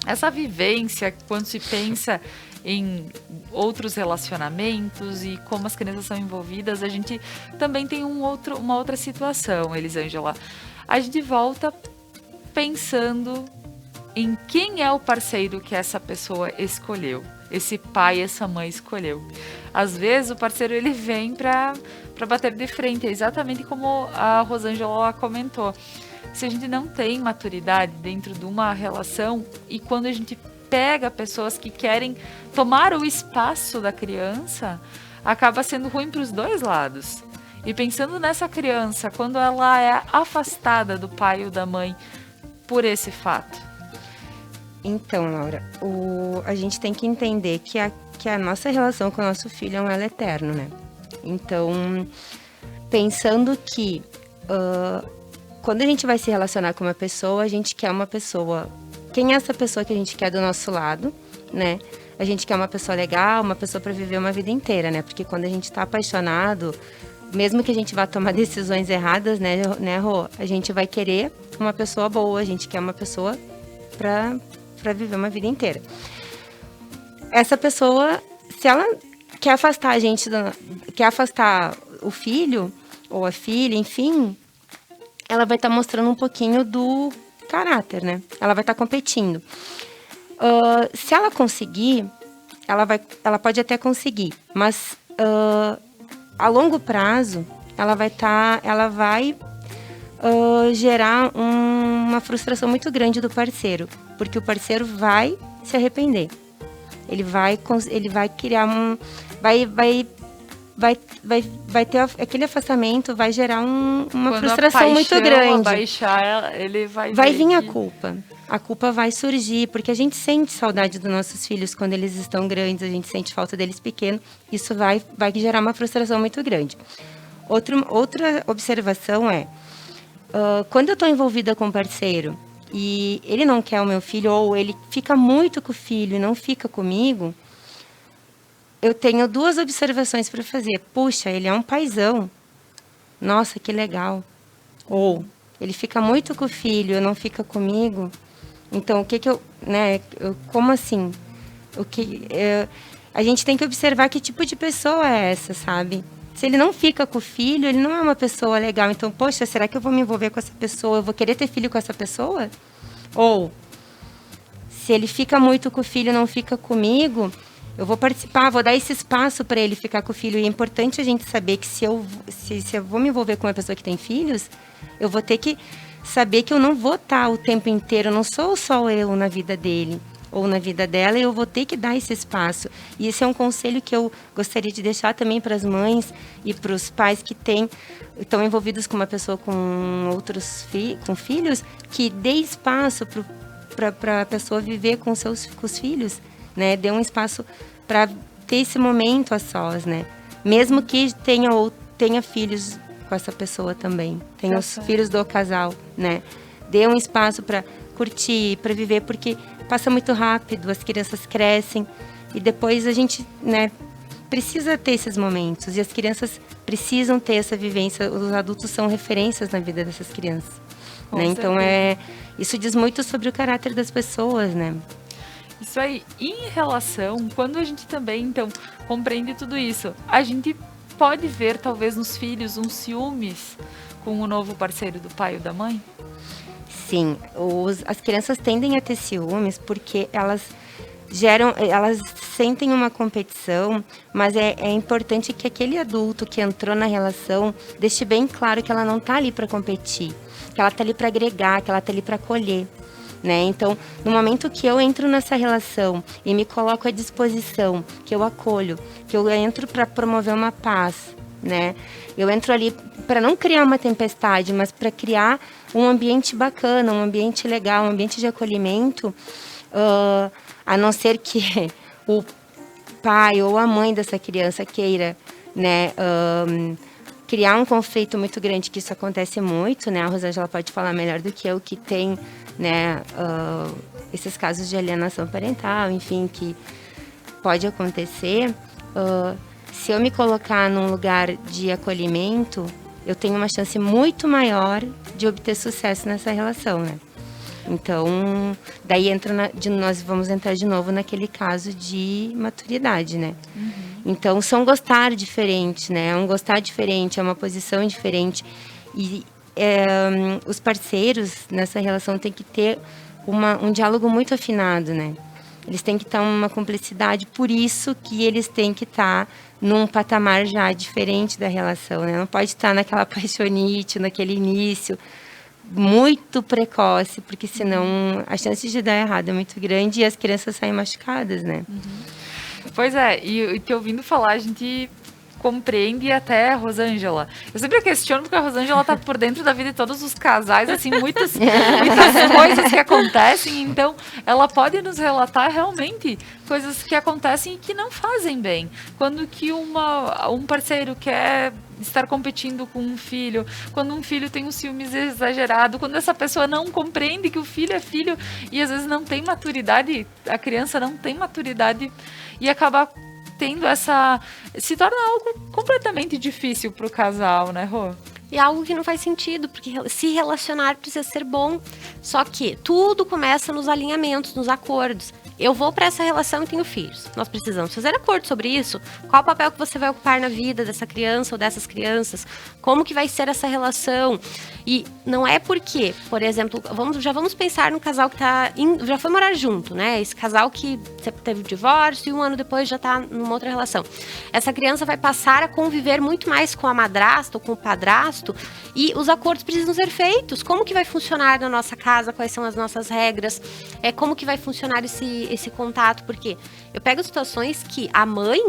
essa vivência, quando se pensa em outros relacionamentos e como as crianças são envolvidas, a gente também tem uma outra situação, Elisângela. A gente volta pensando em quem é o parceiro que essa pessoa escolheu. Esse pai, essa mãe escolheu. Às vezes o parceiro ele vem para bater de frente, é exatamente como a Rosângela comentou. Se a gente não tem maturidade dentro de uma relação e quando a gente pega pessoas que querem tomar o espaço da criança, acaba sendo ruim para os dois lados. E pensando nessa criança, quando ela é afastada do pai ou da mãe por esse fato. Então, Laura, a gente tem que entender que a nossa relação com o nosso filho é um elo eterno, né? Então, pensando que quando a gente vai se relacionar com uma pessoa, a gente quer uma pessoa... Quem é essa pessoa que a gente quer do nosso lado, né? A gente quer uma pessoa legal, uma pessoa para viver uma vida inteira, né? Porque quando a gente tá apaixonado, mesmo que a gente vá tomar decisões erradas, né, Rô? A gente vai querer uma pessoa boa, a gente quer uma pessoa para viver uma vida inteira. Essa pessoa, se ela quer afastar a gente, quer afastar o filho ou a filha, enfim, ela vai estar mostrando um pouquinho do caráter, né? Ela vai estar competindo. Se ela conseguir, ela pode até conseguir, mas a longo prazo, ela vai gerar uma frustração muito grande do parceiro, porque o parceiro vai se arrepender. Ele vai criar vai ter aquele afastamento, vai gerar uma frustração muito grande. Baixar, ele vai vir a culpa. A culpa vai surgir, porque a gente sente saudade dos nossos filhos quando eles estão grandes, a gente sente falta deles pequenos. Isso vai gerar uma frustração muito grande. Outra observação é, quando eu estou envolvida com um parceiro e ele não quer o meu filho, ou ele fica muito com o filho e não fica comigo, eu tenho 2 observações para fazer. Puxa, ele é um paizão. Nossa, que legal. Ou, ele fica muito com o filho e não fica comigo. Então, como assim? A gente tem que observar que tipo de pessoa é essa, sabe? Se ele não fica com o filho, ele não é uma pessoa legal. Então, poxa, será que eu vou me envolver com essa pessoa? Eu vou querer ter filho com essa pessoa? Ou, se ele fica muito com o filho e não fica comigo, eu vou participar, vou dar esse espaço para ele ficar com o filho. E é importante a gente saber que se eu vou me envolver com uma pessoa que tem filhos, eu vou ter que saber que eu não vou estar o tempo inteiro, eu não sou só eu na vida dele ou na vida dela, eu vou ter que dar esse espaço. E esse é um conselho que eu gostaria de deixar também para as mães e para os pais que estão envolvidos com uma pessoa com outros com filhos, que dê espaço para a pessoa viver com os filhos, né? Dê um espaço para ter esse momento a sós, né? Mesmo que tenha filhos com essa pessoa também, tenha os filhos do casal, né? Dê um espaço para curtir, para viver, porque passa muito rápido, as crianças crescem e depois a gente, né, precisa ter esses momentos e as crianças precisam ter essa vivência. Os adultos são referências na vida dessas crianças, né? Então isso diz muito sobre o caráter das pessoas, né? Isso aí. Em relação, quando a gente também, então, compreende tudo isso, a gente pode ver, talvez, nos filhos, uns ciúmes com o novo parceiro do pai ou da mãe? Sim, as crianças tendem a ter ciúmes porque elas sentem uma competição, mas é importante que aquele adulto que entrou na relação deixe bem claro que ela não está ali para competir, que ela está ali para agregar, que ela está ali para acolher, né? Então, no momento que eu entro nessa relação e me coloco à disposição, que eu acolho, que eu entro para promover uma paz, né? Eu entro ali para não criar uma tempestade, mas para criar um ambiente bacana, um ambiente legal, um ambiente de acolhimento, a não ser que o pai ou a mãe dessa criança queira, né, criar um conflito muito grande, que isso acontece muito, né? A Rosângela pode falar melhor do que eu, que tem, né, esses casos de alienação parental, enfim, que pode acontecer. Se eu me colocar num lugar de acolhimento, eu tenho uma chance muito maior de obter sucesso nessa relação, né? Então, daí nós vamos entrar de novo naquele caso de maturidade, né? Uhum. Então, são gostar diferente, né? É um gostar diferente, é uma posição diferente. E os parceiros nessa relação têm que ter um diálogo muito afinado, né? Eles têm que estar uma cumplicidade, por isso que eles têm que estar num patamar já diferente da relação, né? Não pode estar naquela paixonite, naquele início muito precoce, porque senão a chance de dar errado é muito grande e as crianças saem machucadas, né? Uhum. Pois é, e te ouvindo falar, a gente compreende até a Rosângela. Eu sempre questiono porque a Rosângela tá por dentro da vida de todos os casais, assim, muitas coisas que acontecem, então ela pode nos relatar realmente coisas que acontecem e que não fazem bem. Quando que um parceiro quer estar competindo com um filho, quando um filho tem um ciúmes exagerado, quando essa pessoa não compreende que o filho é filho e às vezes não tem maturidade, a criança não tem maturidade e acaba tendo se torna algo completamente difícil para o casal, né, Rô? E algo que não faz sentido, porque se relacionar precisa ser bom. Só que tudo começa nos alinhamentos, nos acordos. Eu vou para essa relação e tenho filhos. Nós precisamos fazer acordo sobre isso. Qual o papel que você vai ocupar na vida dessa criança ou dessas crianças? Como que vai ser essa relação? E não é porque, por exemplo, já vamos pensar no casal que já foi morar junto, né? Esse casal que teve divórcio e um ano depois já está numa outra relação. Essa criança vai passar a conviver muito mais com a madrasta ou com o padrasto e os acordos precisam ser feitos. Como que vai funcionar na nossa casa? Quais são as nossas regras? Como que vai funcionar esse contato? Porque eu pego situações que a mãe,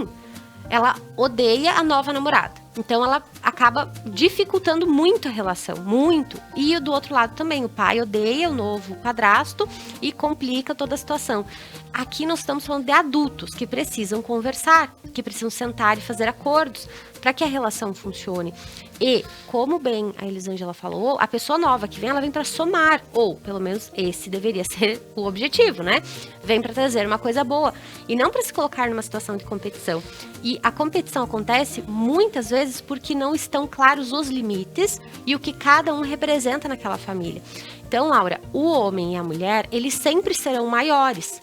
ela odeia a nova namorada. Então, ela acaba dificultando muito a relação, muito. E do outro lado também, o pai odeia o novo padrasto e complica toda a situação. Aqui nós estamos falando de adultos que precisam conversar, que precisam sentar e fazer acordos para que a relação funcione. E, como bem a Elisângela falou, a pessoa nova que vem, ela vem para somar, ou pelo menos esse deveria ser o objetivo, né? Vem para trazer uma coisa boa e não para se colocar numa situação de competição. E a competição acontece muitas vezes porque não estão claros os limites e o que cada um representa naquela família. Então, Laura, o homem e a mulher, eles sempre serão maiores.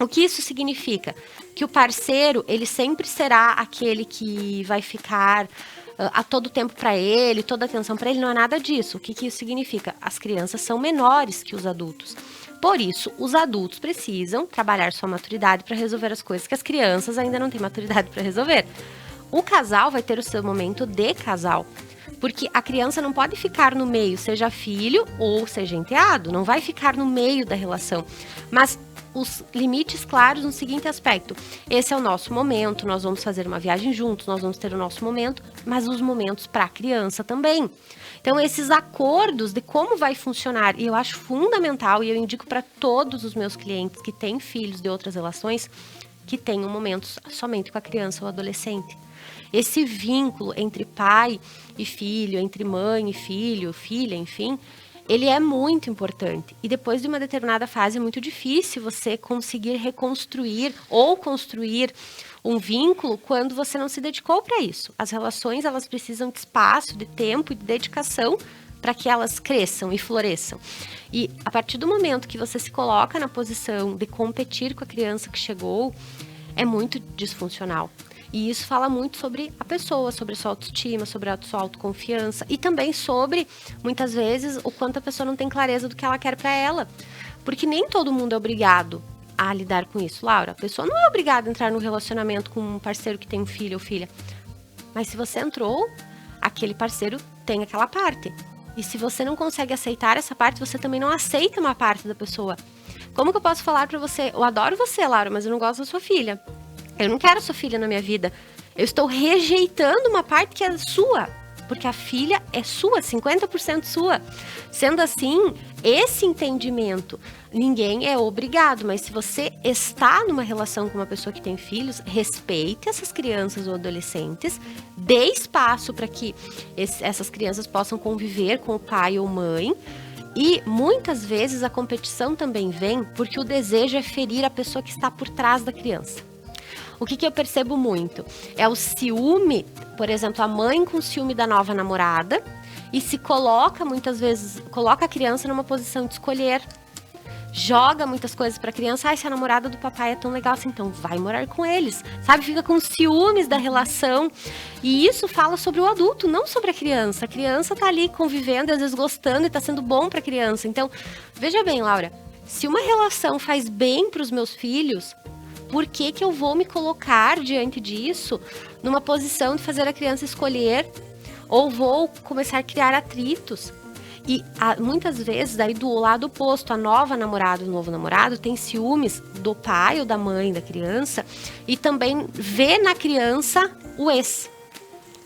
O que isso significa? Que o parceiro, ele sempre será aquele que vai ficar a todo tempo para ele, toda atenção para ele, não é nada disso. O que isso significa? As crianças são menores que os adultos. Por isso, os adultos precisam trabalhar sua maturidade para resolver as coisas que as crianças ainda não têm maturidade para resolver. O casal vai ter o seu momento de casal. Porque a criança não pode ficar no meio, seja filho ou seja enteado, não vai ficar no meio da relação. Mas os limites claros no seguinte aspecto: esse é o nosso momento, nós vamos fazer uma viagem juntos, nós vamos ter o nosso momento, mas os momentos para a criança também. Então, esses acordos de como vai funcionar, e eu acho fundamental, e eu indico para todos os meus clientes que têm filhos de outras relações, que tenham momentos somente com a criança ou adolescente. Esse vínculo entre pai e filho, entre mãe e filho, filha, enfim, ele é muito importante. E depois de uma determinada fase é muito difícil você conseguir reconstruir ou construir um vínculo quando você não se dedicou para isso. As relações, elas precisam de espaço, de tempo e de dedicação para que elas cresçam e floresçam. E a partir do momento que você se coloca na posição de competir com a criança que chegou, é muito disfuncional. E isso fala muito sobre a pessoa, sobre a sua autoestima, sobre a sua autoconfiança e também sobre, muitas vezes, o quanto a pessoa não tem clareza do que ela quer para ela. Porque nem todo mundo é obrigado a lidar com isso, Laura. A pessoa não é obrigada a entrar num relacionamento com um parceiro que tem um filho ou filha. Mas se você entrou, aquele parceiro tem aquela parte. E se você não consegue aceitar essa parte, você também não aceita uma parte da pessoa. Como que eu posso falar pra você? Eu adoro você, Laura, mas eu não gosto da sua filha. Eu não quero sua filha na minha vida. Eu estou rejeitando uma parte que é sua. Porque a filha é sua, 50% sua. Sendo assim, esse entendimento, ninguém é obrigado, mas se você está numa relação com uma pessoa que tem filhos, respeite essas crianças ou adolescentes, dê espaço para que essas crianças possam conviver com o pai ou mãe. E muitas vezes a competição também vem porque o desejo é ferir a pessoa que está por trás da criança. O que eu percebo muito é o ciúme, por exemplo, a mãe com ciúme da nova namorada e se coloca, muitas vezes, coloca a criança numa posição de escolher, joga muitas coisas para a criança. Ai, se a namorada do papai é tão legal assim, então vai morar com eles, sabe? Fica com ciúmes da relação. E isso fala sobre o adulto, não sobre a criança. A criança tá ali convivendo, às vezes gostando e tá sendo bom para a criança. Então, veja bem, Laura, se uma relação faz bem para os meus filhos, por que eu vou me colocar diante disso numa posição de fazer a criança escolher ou vou começar a criar atritos? E muitas vezes, daí do lado oposto, a nova namorada, o novo namorado tem ciúmes do pai ou da mãe da criança e também vê na criança o ex.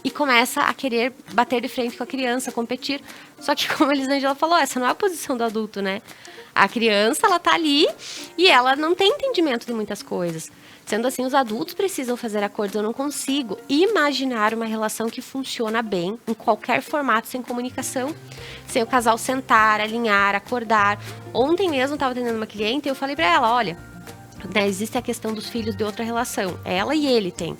E começa a querer bater de frente com a criança, competir. Só que, como a Elisângela falou, essa não é a posição do adulto, né? A criança, ela tá ali e ela não tem entendimento de muitas coisas. Sendo assim, os adultos precisam fazer acordos. Eu não consigo imaginar uma relação que funciona bem em qualquer formato sem comunicação. Sem o casal sentar, alinhar, acordar. Ontem mesmo eu estava atendendo uma cliente e eu falei para ela, olha, né, existe a questão dos filhos de outra relação. Ela e ele têm.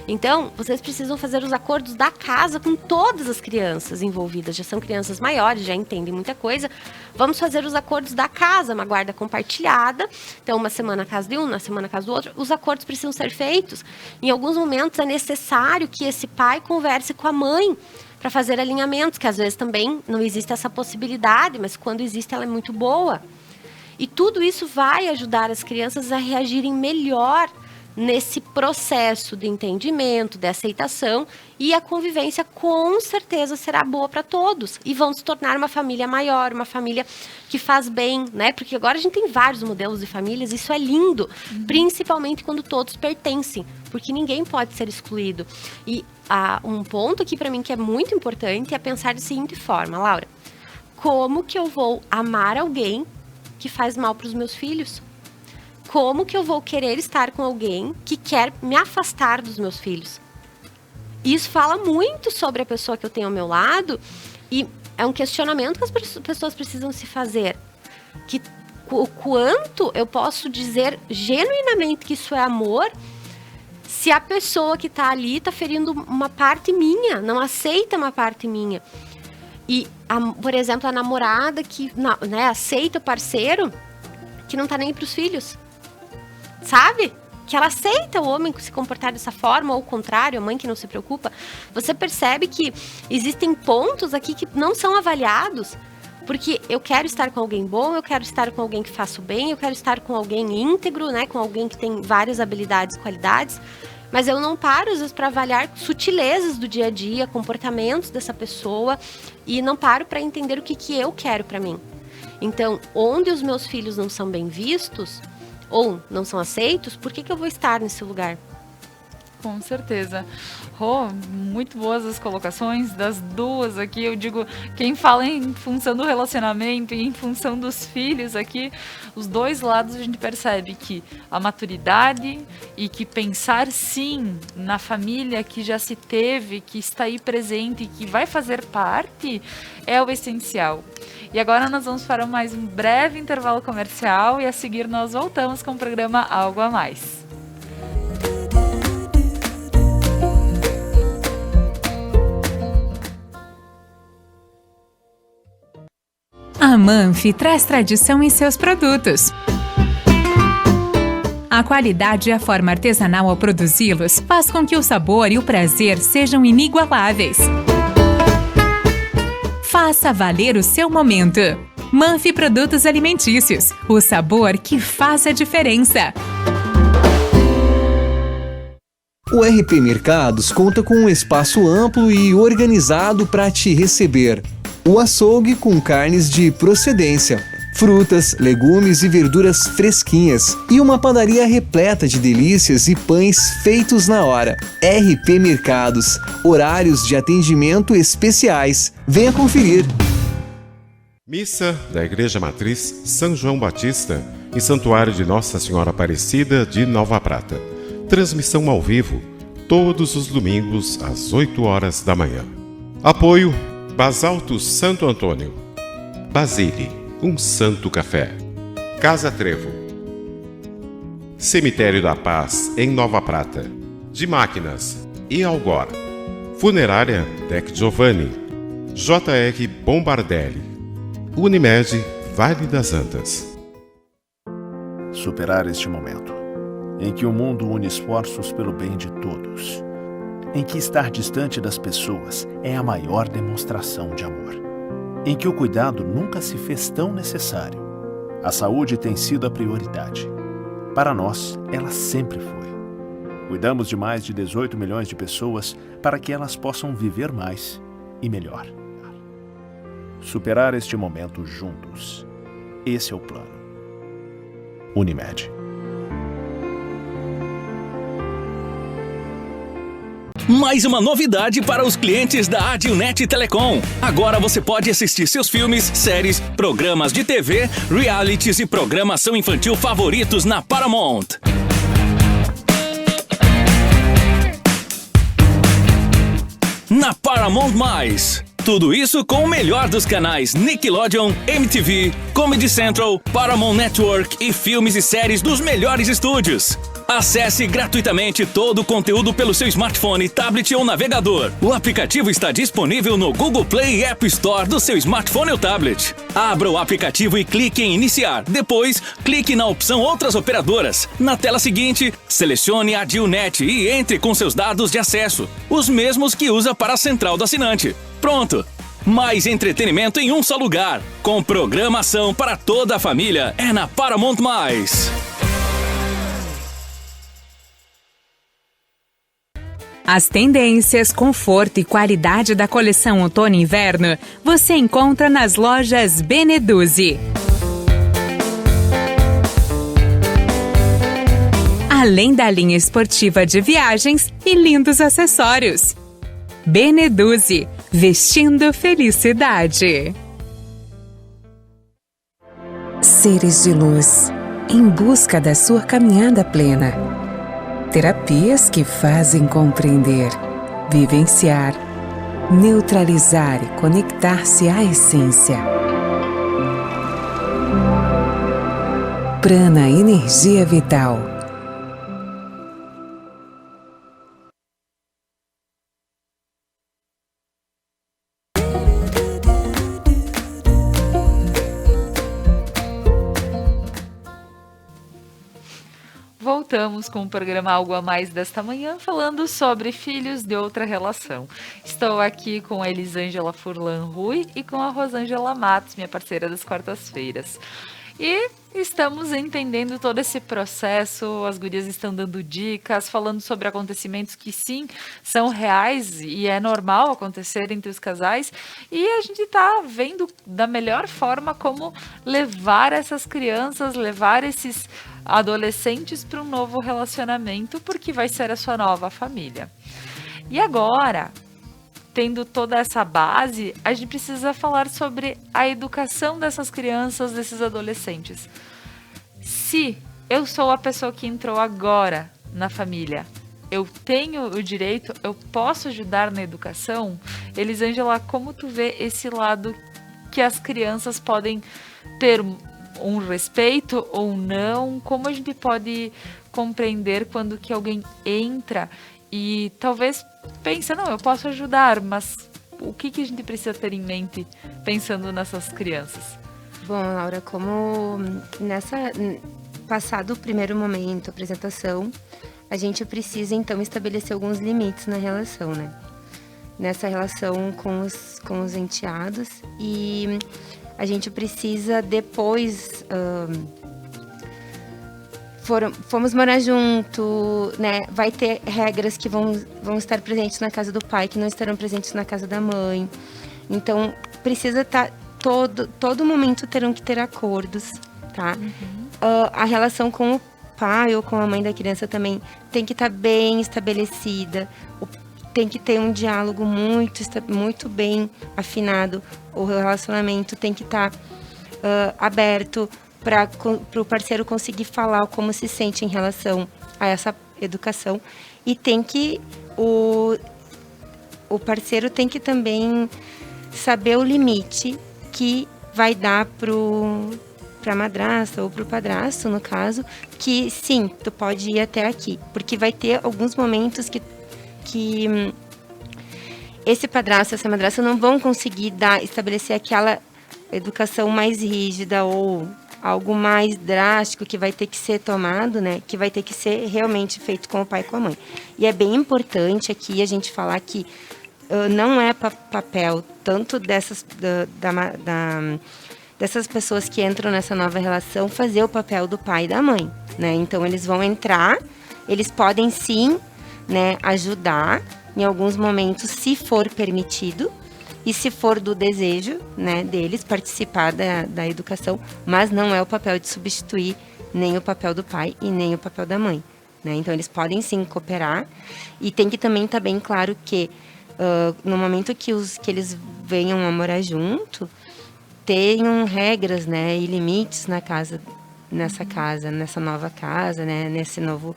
Então, vocês precisam fazer os acordos da casa com todas as crianças envolvidas. Já são crianças maiores, já entendem muita coisa. Vamos fazer os acordos da casa, uma guarda compartilhada. Então, uma semana na casa de um, uma semana na casa do outro. Os acordos precisam ser feitos. Em alguns momentos é necessário que esse pai converse com a mãe para fazer alinhamentos, que às vezes também não existe essa possibilidade, mas quando existe ela é muito boa. E tudo isso vai ajudar as crianças a reagirem melhor nesse processo de entendimento, de aceitação, e a convivência com certeza será boa para todos e vão se tornar uma família maior, uma família que faz bem, né? Porque agora a gente tem vários modelos de famílias, isso é lindo, principalmente quando todos pertencem, porque ninguém pode ser excluído. E um ponto aqui para mim que é muito importante é pensar da seguinte forma, Laura: como que eu vou amar alguém que faz mal para os meus filhos? Como que eu vou querer estar com alguém que quer me afastar dos meus filhos? Isso fala muito sobre a pessoa que eu tenho ao meu lado e é um questionamento que as pessoas precisam se fazer. Que o quanto eu posso dizer genuinamente que isso é amor se a pessoa que está ali está ferindo uma parte minha, não aceita uma parte minha. E, por exemplo, a namorada que aceita o parceiro que não tá nem para os filhos, sabe? Que ela aceita o homem se comportar dessa forma, ou o contrário, a mãe que não se preocupa. Você percebe que existem pontos aqui que não são avaliados, porque eu quero estar com alguém bom, eu quero estar com alguém que faça o bem, eu quero estar com alguém íntegro, né? Com alguém que tem várias habilidades, qualidades. Mas eu não paro, às vezes, para avaliar sutilezas do dia a dia, comportamentos dessa pessoa, e não paro para entender o que eu quero para mim. Então, onde os meus filhos não são bem vistos ou não são aceitos, por que eu vou estar nesse lugar? Com certeza. Rô, muito boas as colocações das duas aqui. Eu digo, quem fala em função do relacionamento e em função dos filhos aqui, os dois lados a gente percebe que a maturidade e que pensar sim na família que já se teve, que está aí presente e que vai fazer parte, é o essencial. E agora nós vamos para mais um breve intervalo comercial e a seguir nós voltamos com o programa Algo a Mais. A Manfi traz tradição em seus produtos. A qualidade e a forma artesanal ao produzi-los faz com que o sabor e o prazer sejam inigualáveis. Faça valer o seu momento. Manfi Produtos Alimentícios, o sabor que faz a diferença. O RP Mercados conta com um espaço amplo e organizado para te receber. O açougue com carnes de procedência, frutas, legumes e verduras fresquinhas e uma padaria repleta de delícias e pães feitos na hora. RP Mercados, horários de atendimento especiais. Venha conferir. Missa da Igreja Matriz São João Batista, em Santuário de Nossa Senhora Aparecida de Nova Prata. Transmissão ao vivo, todos os domingos às 8 horas da manhã. Apoio Basalto Santo Antônio, Basile, um santo café, Casa Trevo, Cemitério da Paz em Nova Prata, de Máquinas e Algor, Funerária Dec Giovanni, JR Bombardelli, Unimed Vale das Antas. Superar este momento, em que o mundo une esforços pelo bem de todos, em que estar distante das pessoas é a maior demonstração de amor, em que o cuidado nunca se fez tão necessário. A saúde tem sido a prioridade. Para nós, ela sempre foi. Cuidamos de mais de 18 milhões de pessoas para que elas possam viver mais e melhor. Superar este momento juntos. Esse é o plano. Unimed. Mais uma novidade para os clientes da Adilnet Telecom. Agora você pode assistir seus filmes, séries, programas de TV, realities e programação infantil favoritos na Paramount. Na Paramount+. Tudo isso com o melhor dos canais Nickelodeon, MTV, Comedy Central, Paramount Network e filmes e séries dos melhores estúdios. Acesse gratuitamente todo o conteúdo pelo seu smartphone, tablet ou navegador. O aplicativo está disponível no Google Play e App Store do seu smartphone ou tablet. Abra o aplicativo e clique em Iniciar. Depois, clique na opção Outras Operadoras. Na tela seguinte, selecione a Adilnet e entre com seus dados de acesso, os mesmos que usa para a central do assinante. Pronto! Mais entretenimento em um só lugar. Com programação para toda a família. É na Paramount+. As tendências, conforto e qualidade da coleção outono e inverno você encontra nas lojas Beneduzzi. Além da linha esportiva de viagens e lindos acessórios. Beneduzzi, vestindo felicidade. Seres de luz, em busca da sua caminhada plena. Terapias que fazem compreender, vivenciar, neutralizar e conectar-se à essência. Prana Energia Vital. Voltamos com o programa Algo a Mais desta manhã, falando sobre filhos de outra relação. Estou aqui com a Elisângela Furlan Rui e com a Rosângela Matos, minha parceira das quartas-feiras. E estamos entendendo todo esse processo, as gurias estão dando dicas, falando sobre acontecimentos que sim, são reais e é normal acontecer entre os casais. E a gente está vendo da melhor forma como levar essas crianças, levar esses adolescentes para um novo relacionamento, porque vai ser a sua nova família. E agora, tendo toda essa base, a gente precisa falar sobre a educação dessas crianças, desses adolescentes. Se eu sou a pessoa que entrou agora na família, eu tenho o direito, eu posso ajudar na educação? Elisângela, como tu vê esse lado que as crianças podem ter um respeito ou não? Como a gente pode compreender quando que alguém entra e talvez pensa, não, eu posso ajudar, mas o que a gente precisa ter em mente pensando nessas crianças? Bom, Laura, como passado o primeiro momento, a apresentação, a gente precisa então estabelecer alguns limites na relação, né? Nessa relação com os enteados, e a gente precisa depois... Fomos morar junto, né? Vai ter regras que vão estar presentes na casa do pai, que não estarão presentes na casa da mãe. Então, precisa estar... Todo momento terão que ter acordos, tá? A relação com o pai ou com a mãe da criança também tem que estar bem estabelecida. Tem que ter um diálogo muito bem afinado. O relacionamento tem que estar aberto para o parceiro conseguir falar como se sente em relação a essa educação. E tem que... O parceiro tem que também saber o limite que vai dar para a madrasta ou para o padrasto, no caso, que sim, tu pode ir até aqui. Porque vai ter alguns momentos que esse padrasto, essa madrasta não vão conseguir estabelecer aquela educação mais rígida ou algo mais drástico que vai ter que ser tomado, né? Que vai ter que ser realmente feito com o pai e com a mãe. E é bem importante aqui a gente falar que não é papel tanto dessas pessoas que entram nessa nova relação fazer o papel do pai e da mãe, né? Então eles vão entrar, eles podem sim, né, ajudar em alguns momentos, se for permitido, e se for do desejo, né, deles participar da educação, mas não é o papel de substituir nem o papel do pai e nem o papel da mãe, né? Então eles podem sim cooperar, e tem que também estar bem claro que no momento que eles venham a morar junto, tenham regras, né, e limites nessa nova casa, né, nesse novo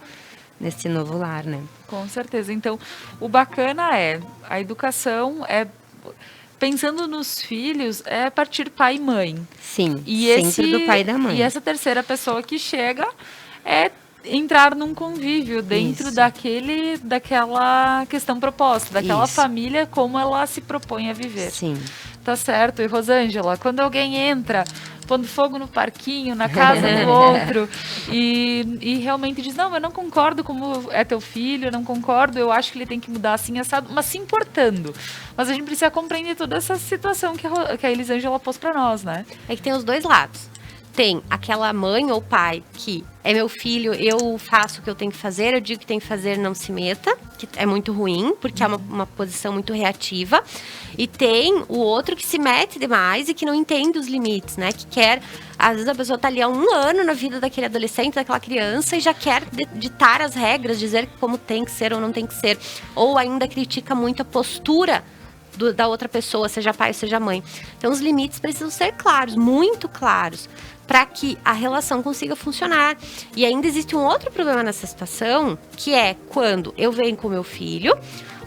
lar, né? Com certeza. Então, o bacana é a educação pensando nos filhos, é partir pai e mãe. Sim, sempre do pai e da mãe. E essa terceira pessoa que chega é entrar num convívio dentro daquela questão proposta, daquela família, como ela se propõe a viver. Sim. Tá certo. E Rosângela, quando alguém entra pondo fogo no parquinho, na casa do outro, e realmente diz, não, eu não concordo como é teu filho, eu não concordo, eu acho que ele tem que mudar assim, assado, mas se importando. Mas a gente precisa compreender toda essa situação que a Elisângela pôs pra nós, né? É que tem os dois lados. Tem aquela mãe ou pai que é meu filho, eu faço o que eu tenho que fazer, eu digo que tem que fazer, não se meta, que é muito ruim, porque é uma posição muito reativa. E tem o outro que se mete demais e que não entende os limites, né? Que quer, às vezes a pessoa tá ali há 1 ano na vida daquele adolescente, daquela criança, e já quer ditar as regras, dizer como tem que ser ou não tem que ser. Ou ainda critica muito a postura da outra pessoa, seja pai ou seja mãe. Então os limites precisam ser claros, muito claros, para que a relação consiga funcionar. E ainda existe um outro problema nessa situação, que é quando eu venho com meu filho,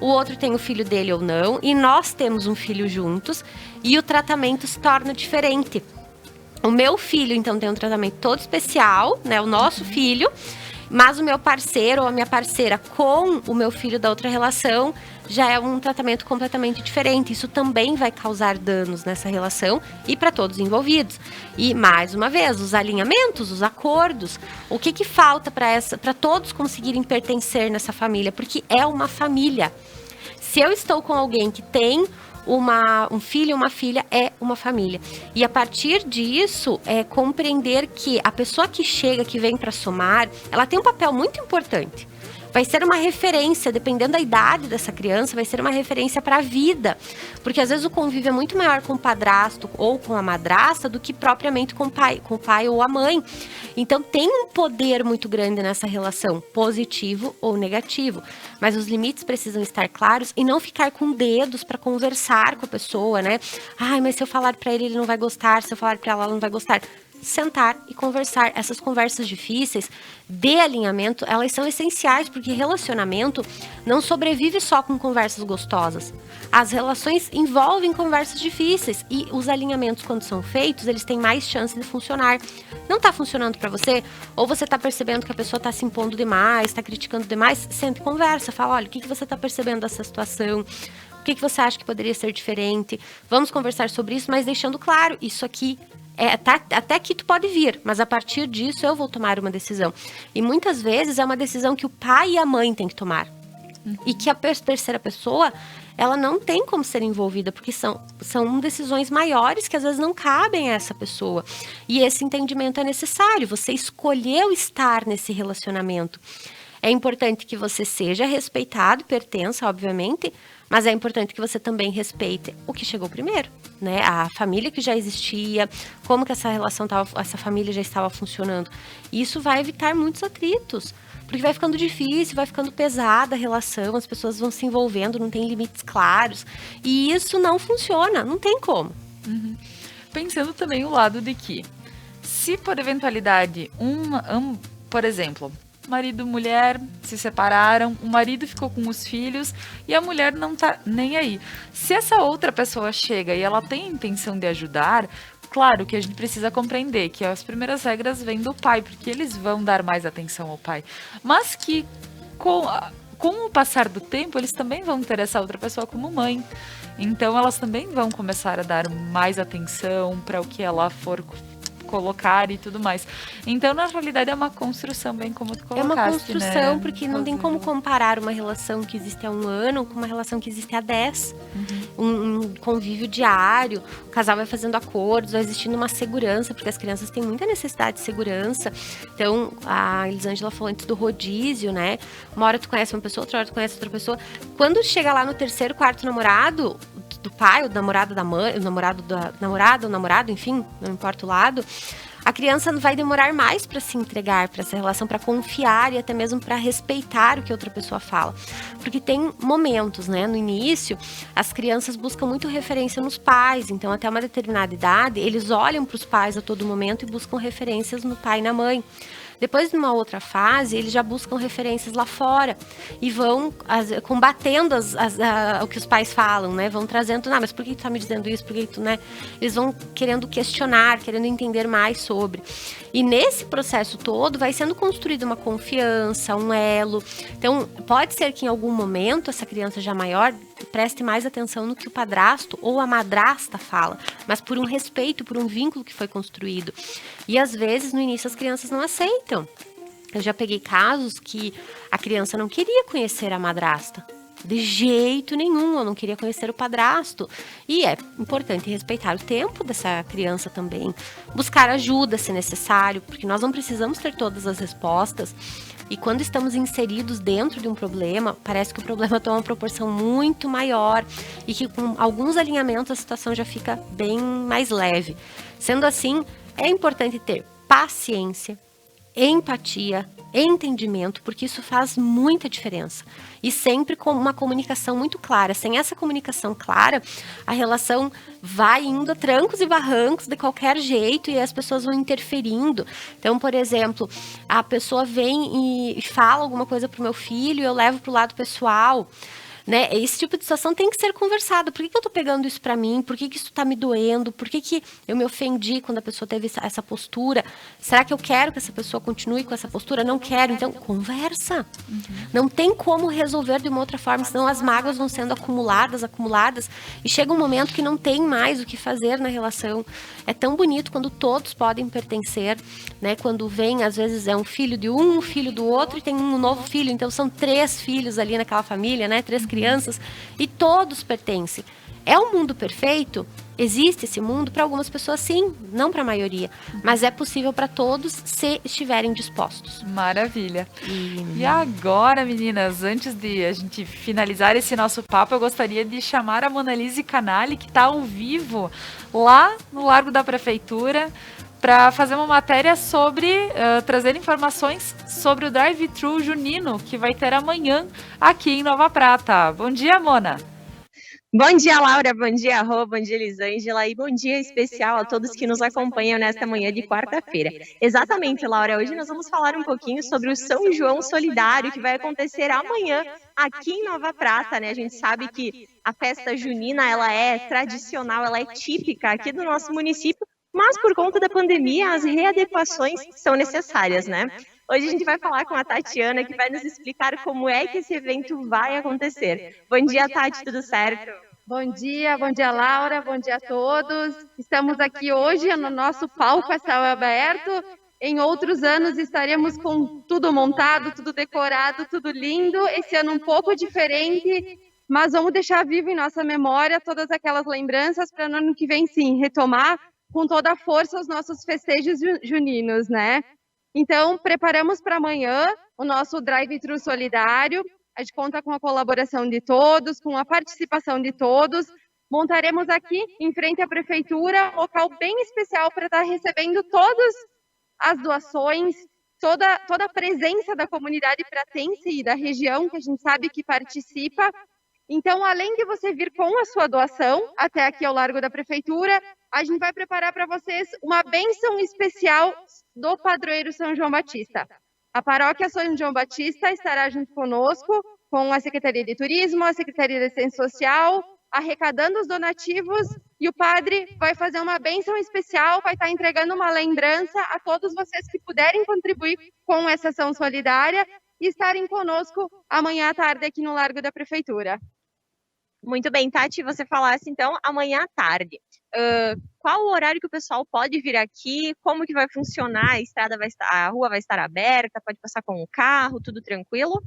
o outro tem o filho dele ou não, e nós temos um filho juntos, e o tratamento se torna diferente. O meu filho, então, tem um tratamento todo especial, né, o nosso filho, mas o meu parceiro ou a minha parceira com o meu filho da outra relação já é um tratamento completamente diferente. Isso também vai causar danos nessa relação e para todos os envolvidos. E, mais uma vez, os alinhamentos, os acordos, o que falta para todos conseguirem pertencer nessa família? Porque é uma família. Se eu estou com alguém que tem um filho e uma filha é uma família. E a partir disso, compreender que a pessoa que chega, que vem para somar, ela tem um papel muito importante. Vai ser uma referência, dependendo da idade dessa criança, vai ser uma referência para a vida. Porque às vezes o convívio é muito maior com o padrasto ou com a madrasta do que propriamente com o pai ou a mãe. Então tem um poder muito grande nessa relação, positivo ou negativo. Mas os limites precisam estar claros e não ficar com dedos para conversar com a pessoa, né? Ai, mas se eu falar para ele não vai gostar, se eu falar para ela não vai gostar. Sentar e conversar. Essas conversas difíceis de alinhamento, elas são essenciais, porque relacionamento não sobrevive só com conversas gostosas. As relações envolvem conversas difíceis e os alinhamentos, quando são feitos, eles têm mais chance de funcionar. Não está funcionando para você? Ou você está percebendo que a pessoa está se impondo demais, está criticando demais? Senta e conversa, fala, olha, o que você está percebendo dessa situação? O que você acha que poderia ser diferente? Vamos conversar sobre isso, mas deixando claro, isso aqui até aqui tu pode vir, mas a partir disso eu vou tomar uma decisão. E muitas vezes é uma decisão que o pai e a mãe têm que tomar. E que a terceira pessoa, ela não tem como ser envolvida, porque são decisões maiores que às vezes não cabem a essa pessoa. E esse entendimento é necessário, você escolheu estar nesse relacionamento. É importante que você seja respeitado, pertença, obviamente, mas é importante que você também respeite o que chegou primeiro, né? A família que já existia, como que essa relação essa família já estava funcionando. E isso vai evitar muitos atritos, porque vai ficando difícil, vai ficando pesada a relação, as pessoas vão se envolvendo, não tem limites claros. E isso não funciona, não tem como. Pensando também o lado de que, se por eventualidade, por exemplo, marido e mulher se separaram, o marido ficou com os filhos e a mulher não tá nem aí. Se essa outra pessoa chega e ela tem a intenção de ajudar, claro que a gente precisa compreender que as primeiras regras vêm do pai, porque eles vão dar mais atenção ao pai. Mas que com o passar do tempo, eles também vão ter essa outra pessoa como mãe. Então elas também vão começar a dar mais atenção para o que ela for colocar e tudo mais. Então, na realidade, é uma construção, bem como tu colocaste, né? É uma construção, né? Porque não tem como comparar uma relação que existe há 1 ano com uma relação que existe há 10. Um convívio diário, o casal vai fazendo acordos, vai existindo uma segurança, porque as crianças têm muita necessidade de segurança. Então, a Elisângela falou antes do rodízio, né? Uma hora tu conhece uma pessoa, outra hora tu conhece outra pessoa. Quando chega lá no 3º, 4º namorado do pai, o namorado da mãe, o namorado da namorada, o namorado, enfim, não importa o lado, a criança vai demorar mais para se entregar para essa relação, para confiar e até mesmo para respeitar o que outra pessoa fala. Porque tem momentos, né? No início, as crianças buscam muito referência nos pais, então até uma determinada idade, eles olham para os pais a todo momento e buscam referências no pai e na mãe. Depois, numa outra fase, eles já buscam referências lá fora e vão combatendo o que os pais falam, né? Vão trazendo, mas por que tu tá me dizendo isso? Por que tu, né? Eles vão querendo questionar, querendo entender mais sobre. E nesse processo todo, vai sendo construída uma confiança, um elo. Então, pode ser que em algum momento, essa criança já maior preste mais atenção no que o padrasto ou a madrasta fala, mas por um respeito, por um vínculo que foi construído. E às vezes, no início, as crianças não aceitam. Eu já peguei casos que a criança não queria conhecer a madrasta. De jeito nenhum, eu não queria conhecer o padrasto. E é importante respeitar o tempo dessa criança também. Buscar ajuda, se necessário, porque nós não precisamos ter todas as respostas. E quando estamos inseridos dentro de um problema, parece que o problema toma uma proporção muito maior e que com alguns alinhamentos a situação já fica bem mais leve. Sendo assim, é importante ter paciência, empatia, entendimento, porque isso faz muita diferença. E sempre com uma comunicação muito clara. Sem essa comunicação clara, a relação vai indo a trancos e barrancos de qualquer jeito e as pessoas vão interferindo. Então, por exemplo, a pessoa vem e fala alguma coisa pro meu filho e eu levo pro lado pessoal. Né? Esse tipo de situação tem que ser conversado. Por que eu tô pegando isso pra mim? Por que isso tá me doendo? Por que eu me ofendi quando a pessoa teve essa postura? Será que eu quero que essa pessoa continue com essa postura? Não quero. Então, conversa. Não tem como resolver de uma outra forma, senão as mágoas vão sendo acumuladas, e chega um momento que não tem mais o que fazer na relação. É tão bonito quando todos podem pertencer, né? Quando vem, às vezes é um filho de um filho do outro e tem um novo filho. Então, são 3 filhos ali naquela família, né? 3 crianças, e todos pertencem. É um mundo perfeito? Existe esse mundo para algumas pessoas, sim, não para a maioria, mas é possível para todos se estiverem dispostos. Maravilha. E agora, meninas, antes de a gente finalizar esse nosso papo, eu gostaria de chamar a Monalise Canali, que está ao vivo lá no Largo da Prefeitura, para fazer uma matéria sobre, trazer informações sobre o Drive-Thru Junino, que vai ter amanhã aqui em Nova Prata. Bom dia, Mona! Bom dia, Laura, bom dia, Rô, bom dia, Elisângela, e bom dia especial a todos que nos acompanham nesta manhã de quarta-feira. Exatamente, Laura, hoje nós vamos falar um pouquinho sobre o São João Solidário, que vai acontecer amanhã aqui em Nova Prata, né? A gente sabe que a festa junina, ela é tradicional, ela é típica aqui do nosso município, mas por conta da pandemia, as readequações são necessárias, né? Hoje a gente vai falar com a Tatiana, que vai nos explicar como é que esse evento vai acontecer. Bom dia, Tati, tudo certo? Bom dia, Laura, bom dia a todos. Estamos aqui hoje no nosso palco a céu aberto. Em outros anos estaremos com tudo montado, tudo decorado, tudo lindo. Esse ano um pouco diferente, mas vamos deixar vivo em nossa memória todas aquelas lembranças para no ano que vem, sim, retomar com toda a força os nossos festejos juninos, né? Então, preparamos para amanhã o nosso Drive-Thru Solidário. A gente conta com a colaboração de todos, com a participação de todos. Montaremos aqui, em frente à prefeitura, um local bem especial para estar recebendo todas as doações, toda a presença da comunidade pratense e da região, que a gente sabe que participa. Então, além de você vir com a sua doação até aqui ao Largo da Prefeitura, a gente vai preparar para vocês uma bênção especial do padroeiro São João Batista. A paróquia São João Batista estará junto conosco, com a Secretaria de Turismo, a Secretaria de Assistência Social, arrecadando os donativos, e o padre vai fazer uma bênção especial, vai estar entregando uma lembrança a todos vocês que puderem contribuir com essa ação solidária e estarem conosco amanhã à tarde aqui no Largo da Prefeitura. Muito bem, Tati, você falasse então amanhã à tarde. Qual o horário que o pessoal pode vir aqui? Como que vai funcionar? A rua vai estar aberta? Pode passar com o carro? Tudo tranquilo?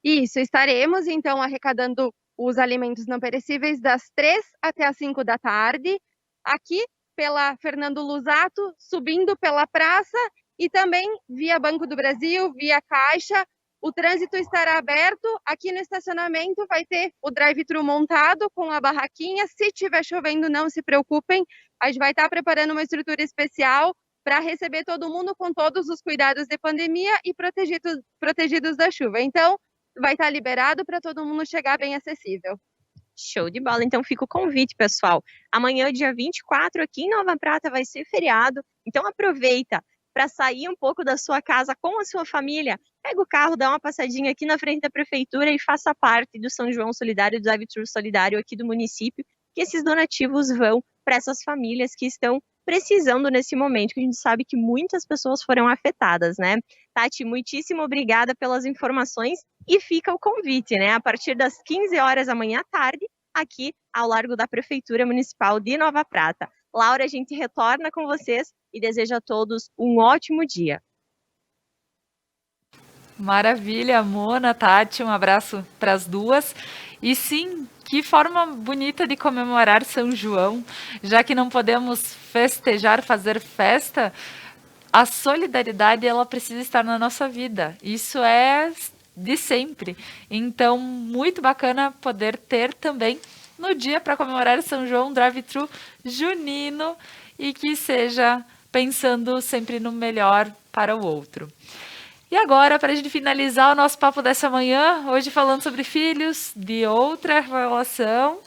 Isso, estaremos então arrecadando os alimentos não perecíveis das 3 até as 5 da tarde, aqui pela Fernando Lusato, subindo pela praça e também via Banco do Brasil, via Caixa. O trânsito estará aberto, aqui no estacionamento vai ter o drive-thru montado com a barraquinha. Se estiver chovendo, não se preocupem, a gente vai estar preparando uma estrutura especial para receber todo mundo com todos os cuidados de pandemia e protegidos da chuva. Então, vai estar liberado para todo mundo chegar bem acessível. Show de bola, então fica o convite, pessoal. Amanhã, dia 24, aqui em Nova Prata vai ser feriado, então aproveita para sair um pouco da sua casa com a sua família. Pega o carro, dá uma passadinha aqui na frente da prefeitura e faça parte do São João Solidário, do Drive-Thru Solidário aqui do município, que esses donativos vão para essas famílias que estão precisando nesse momento, que a gente sabe que muitas pessoas foram afetadas, né? Tati, muitíssimo obrigada pelas informações e fica o convite, né? A partir das 15 horas amanhã à tarde, aqui ao Largo da Prefeitura Municipal de Nova Prata. Laura, a gente retorna com vocês e desejo a todos um ótimo dia. Maravilha, Mona, Tati, um abraço para as duas. E sim, que forma bonita de comemorar São João, já que não podemos festejar, fazer festa, a solidariedade ela precisa estar na nossa vida. Isso é de sempre. Então, muito bacana poder ter também no dia para comemorar São João, Drive-Thru junino, e que seja pensando sempre no melhor para o outro. E agora, para a gente finalizar o nosso papo dessa manhã, hoje falando sobre filhos de outra relação,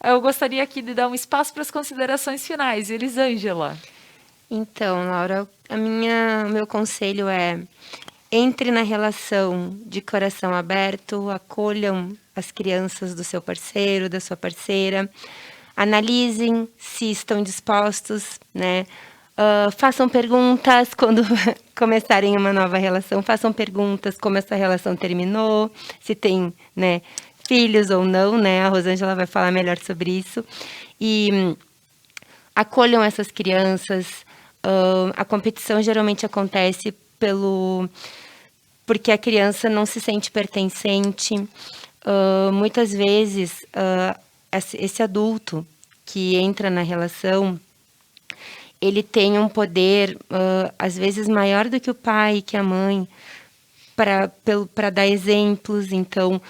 eu gostaria aqui de dar um espaço para as considerações finais. Elisângela. Então, Laura, o meu conselho é: entre na relação de coração aberto, acolham as crianças do seu parceiro, da sua parceira, analisem se estão dispostos, né? Façam perguntas quando começarem uma nova relação, façam perguntas como essa relação terminou, se tem, né, filhos ou não, né? A Rosângela vai falar melhor sobre isso. E acolham essas crianças. A competição geralmente acontece porque a criança não se sente pertencente. Muitas vezes esse adulto que entra na relação, ele tem um poder, às vezes, maior do que o pai, que a mãe, para dar exemplos. Então,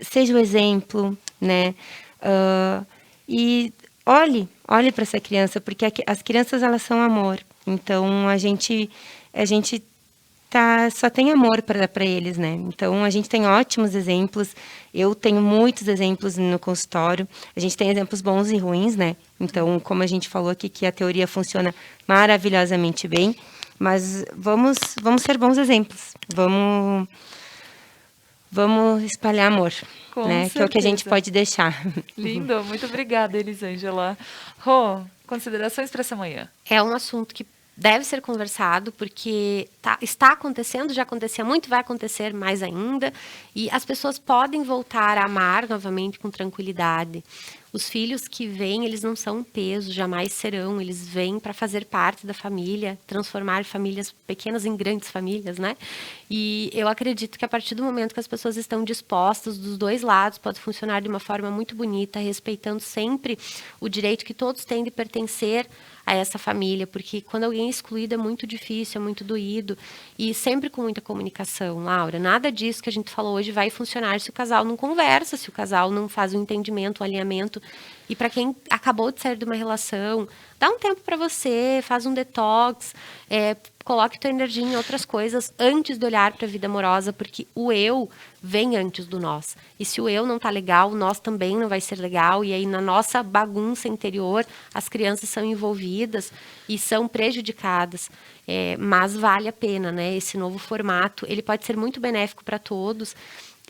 seja o exemplo, né? E olhe para essa criança, porque as crianças, elas são amor. Então, a gente só tem amor para eles, né? Então, a gente tem ótimos exemplos. Eu tenho muitos exemplos no consultório. A gente tem exemplos bons e ruins, né? Então, como a gente falou aqui, que a teoria funciona maravilhosamente bem, mas vamos ser bons exemplos. Vamos espalhar amor, né? Que é o que a gente pode deixar. Lindo, muito obrigada, Elisângela. Rô, considerações para essa manhã? É um assunto que deve ser conversado, porque está acontecendo, já acontecia muito, vai acontecer mais ainda, e as pessoas podem voltar a amar novamente com tranquilidade. Os filhos que vêm, eles não são um peso, jamais serão, eles vêm para fazer parte da família, transformar famílias pequenas em grandes famílias, né? E eu acredito que a partir do momento que as pessoas estão dispostas, dos dois lados, pode funcionar de uma forma muito bonita, respeitando sempre o direito que todos têm de pertencer a essa família, porque quando alguém é excluído é muito difícil, é muito doído, e sempre com muita comunicação, Laura. Nada disso que a gente falou hoje vai funcionar se o casal não conversa, se o casal não faz um entendimento, um alinhamento. E para quem acabou de sair de uma relação, dá um tempo para você, faz um detox, coloque tua energia em outras coisas antes de olhar para a vida amorosa, porque o eu vem antes do nós. E se o eu não tá legal, o nós também não vai ser legal. E aí, na nossa bagunça interior, as crianças são envolvidas e são prejudicadas. Mas vale a pena, né? Esse novo formato, ele pode ser muito benéfico para todos.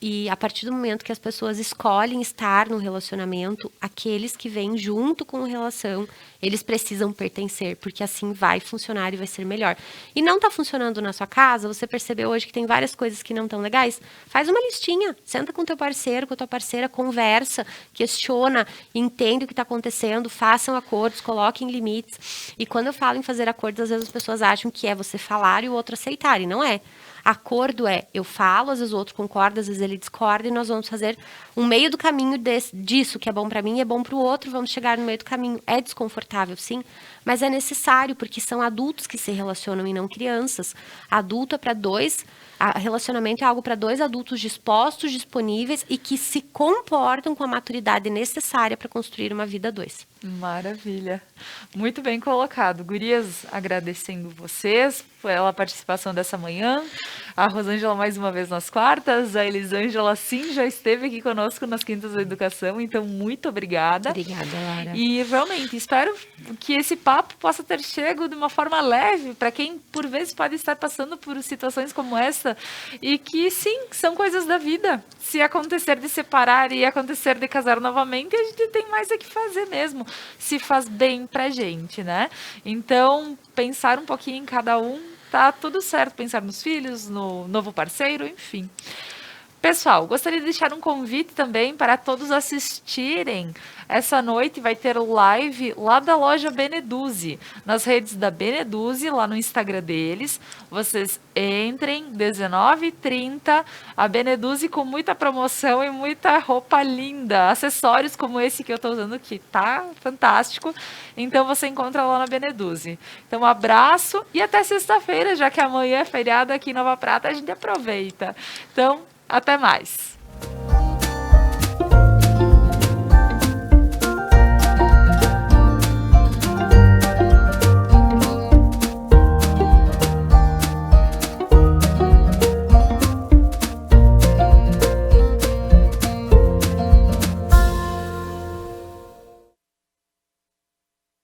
E a partir do momento que as pessoas escolhem estar no relacionamento, aqueles que vêm junto com a relação, eles precisam pertencer, porque assim vai funcionar e vai ser melhor. E não está funcionando na sua casa, você percebeu hoje que tem várias coisas que não estão legais? Faz uma listinha, senta com o teu parceiro, com a tua parceira, conversa, questiona, entende o que está acontecendo, façam acordos, coloquem limites. E quando eu falo em fazer acordos, às vezes as pessoas acham que é você falar e o outro aceitar, e não é. Acordo eu falo, às vezes o outro concorda, às vezes ele discorda, e nós vamos fazer um meio do caminho disso, que é bom para mim e é bom para o outro, vamos chegar no meio do caminho. É desconfortável, sim, mas é necessário, porque são adultos que se relacionam e não crianças. Adulto é para dois, relacionamento é algo para dois adultos dispostos, disponíveis e que se comportam com a maturidade necessária para construir uma vida a dois. Maravilha. Muito bem colocado. Gurias, agradecendo vocês pela participação dessa manhã. A Rosângela mais uma vez nas quartas. A Elisângela, sim, já esteve aqui conosco nas quintas da educação. Então, muito obrigada. Obrigada, Laura. E realmente, espero que esse papo possa ter chego de uma forma leve para quem, por vezes, pode estar passando por situações como essa. E que, sim, são coisas da vida. Se acontecer de separar e acontecer de casar novamente, a gente tem mais a que fazer mesmo. Se faz bem pra gente, né? Então, pensar um pouquinho em cada um, tá tudo certo. Pensar nos filhos, no novo parceiro, enfim. Pessoal, gostaria de deixar um convite também para todos assistirem. Essa noite vai ter live lá da loja Beneduzzi, nas redes da Beneduzzi, lá no Instagram deles. Vocês entrem, 19h30, a Beneduzzi com muita promoção e muita roupa linda. Acessórios como esse que eu estou usando aqui, tá fantástico. Então você encontra lá na Beneduzzi. Então um abraço e até sexta-feira, já que amanhã é feriado aqui em Nova Prata, a gente aproveita. Então, até mais.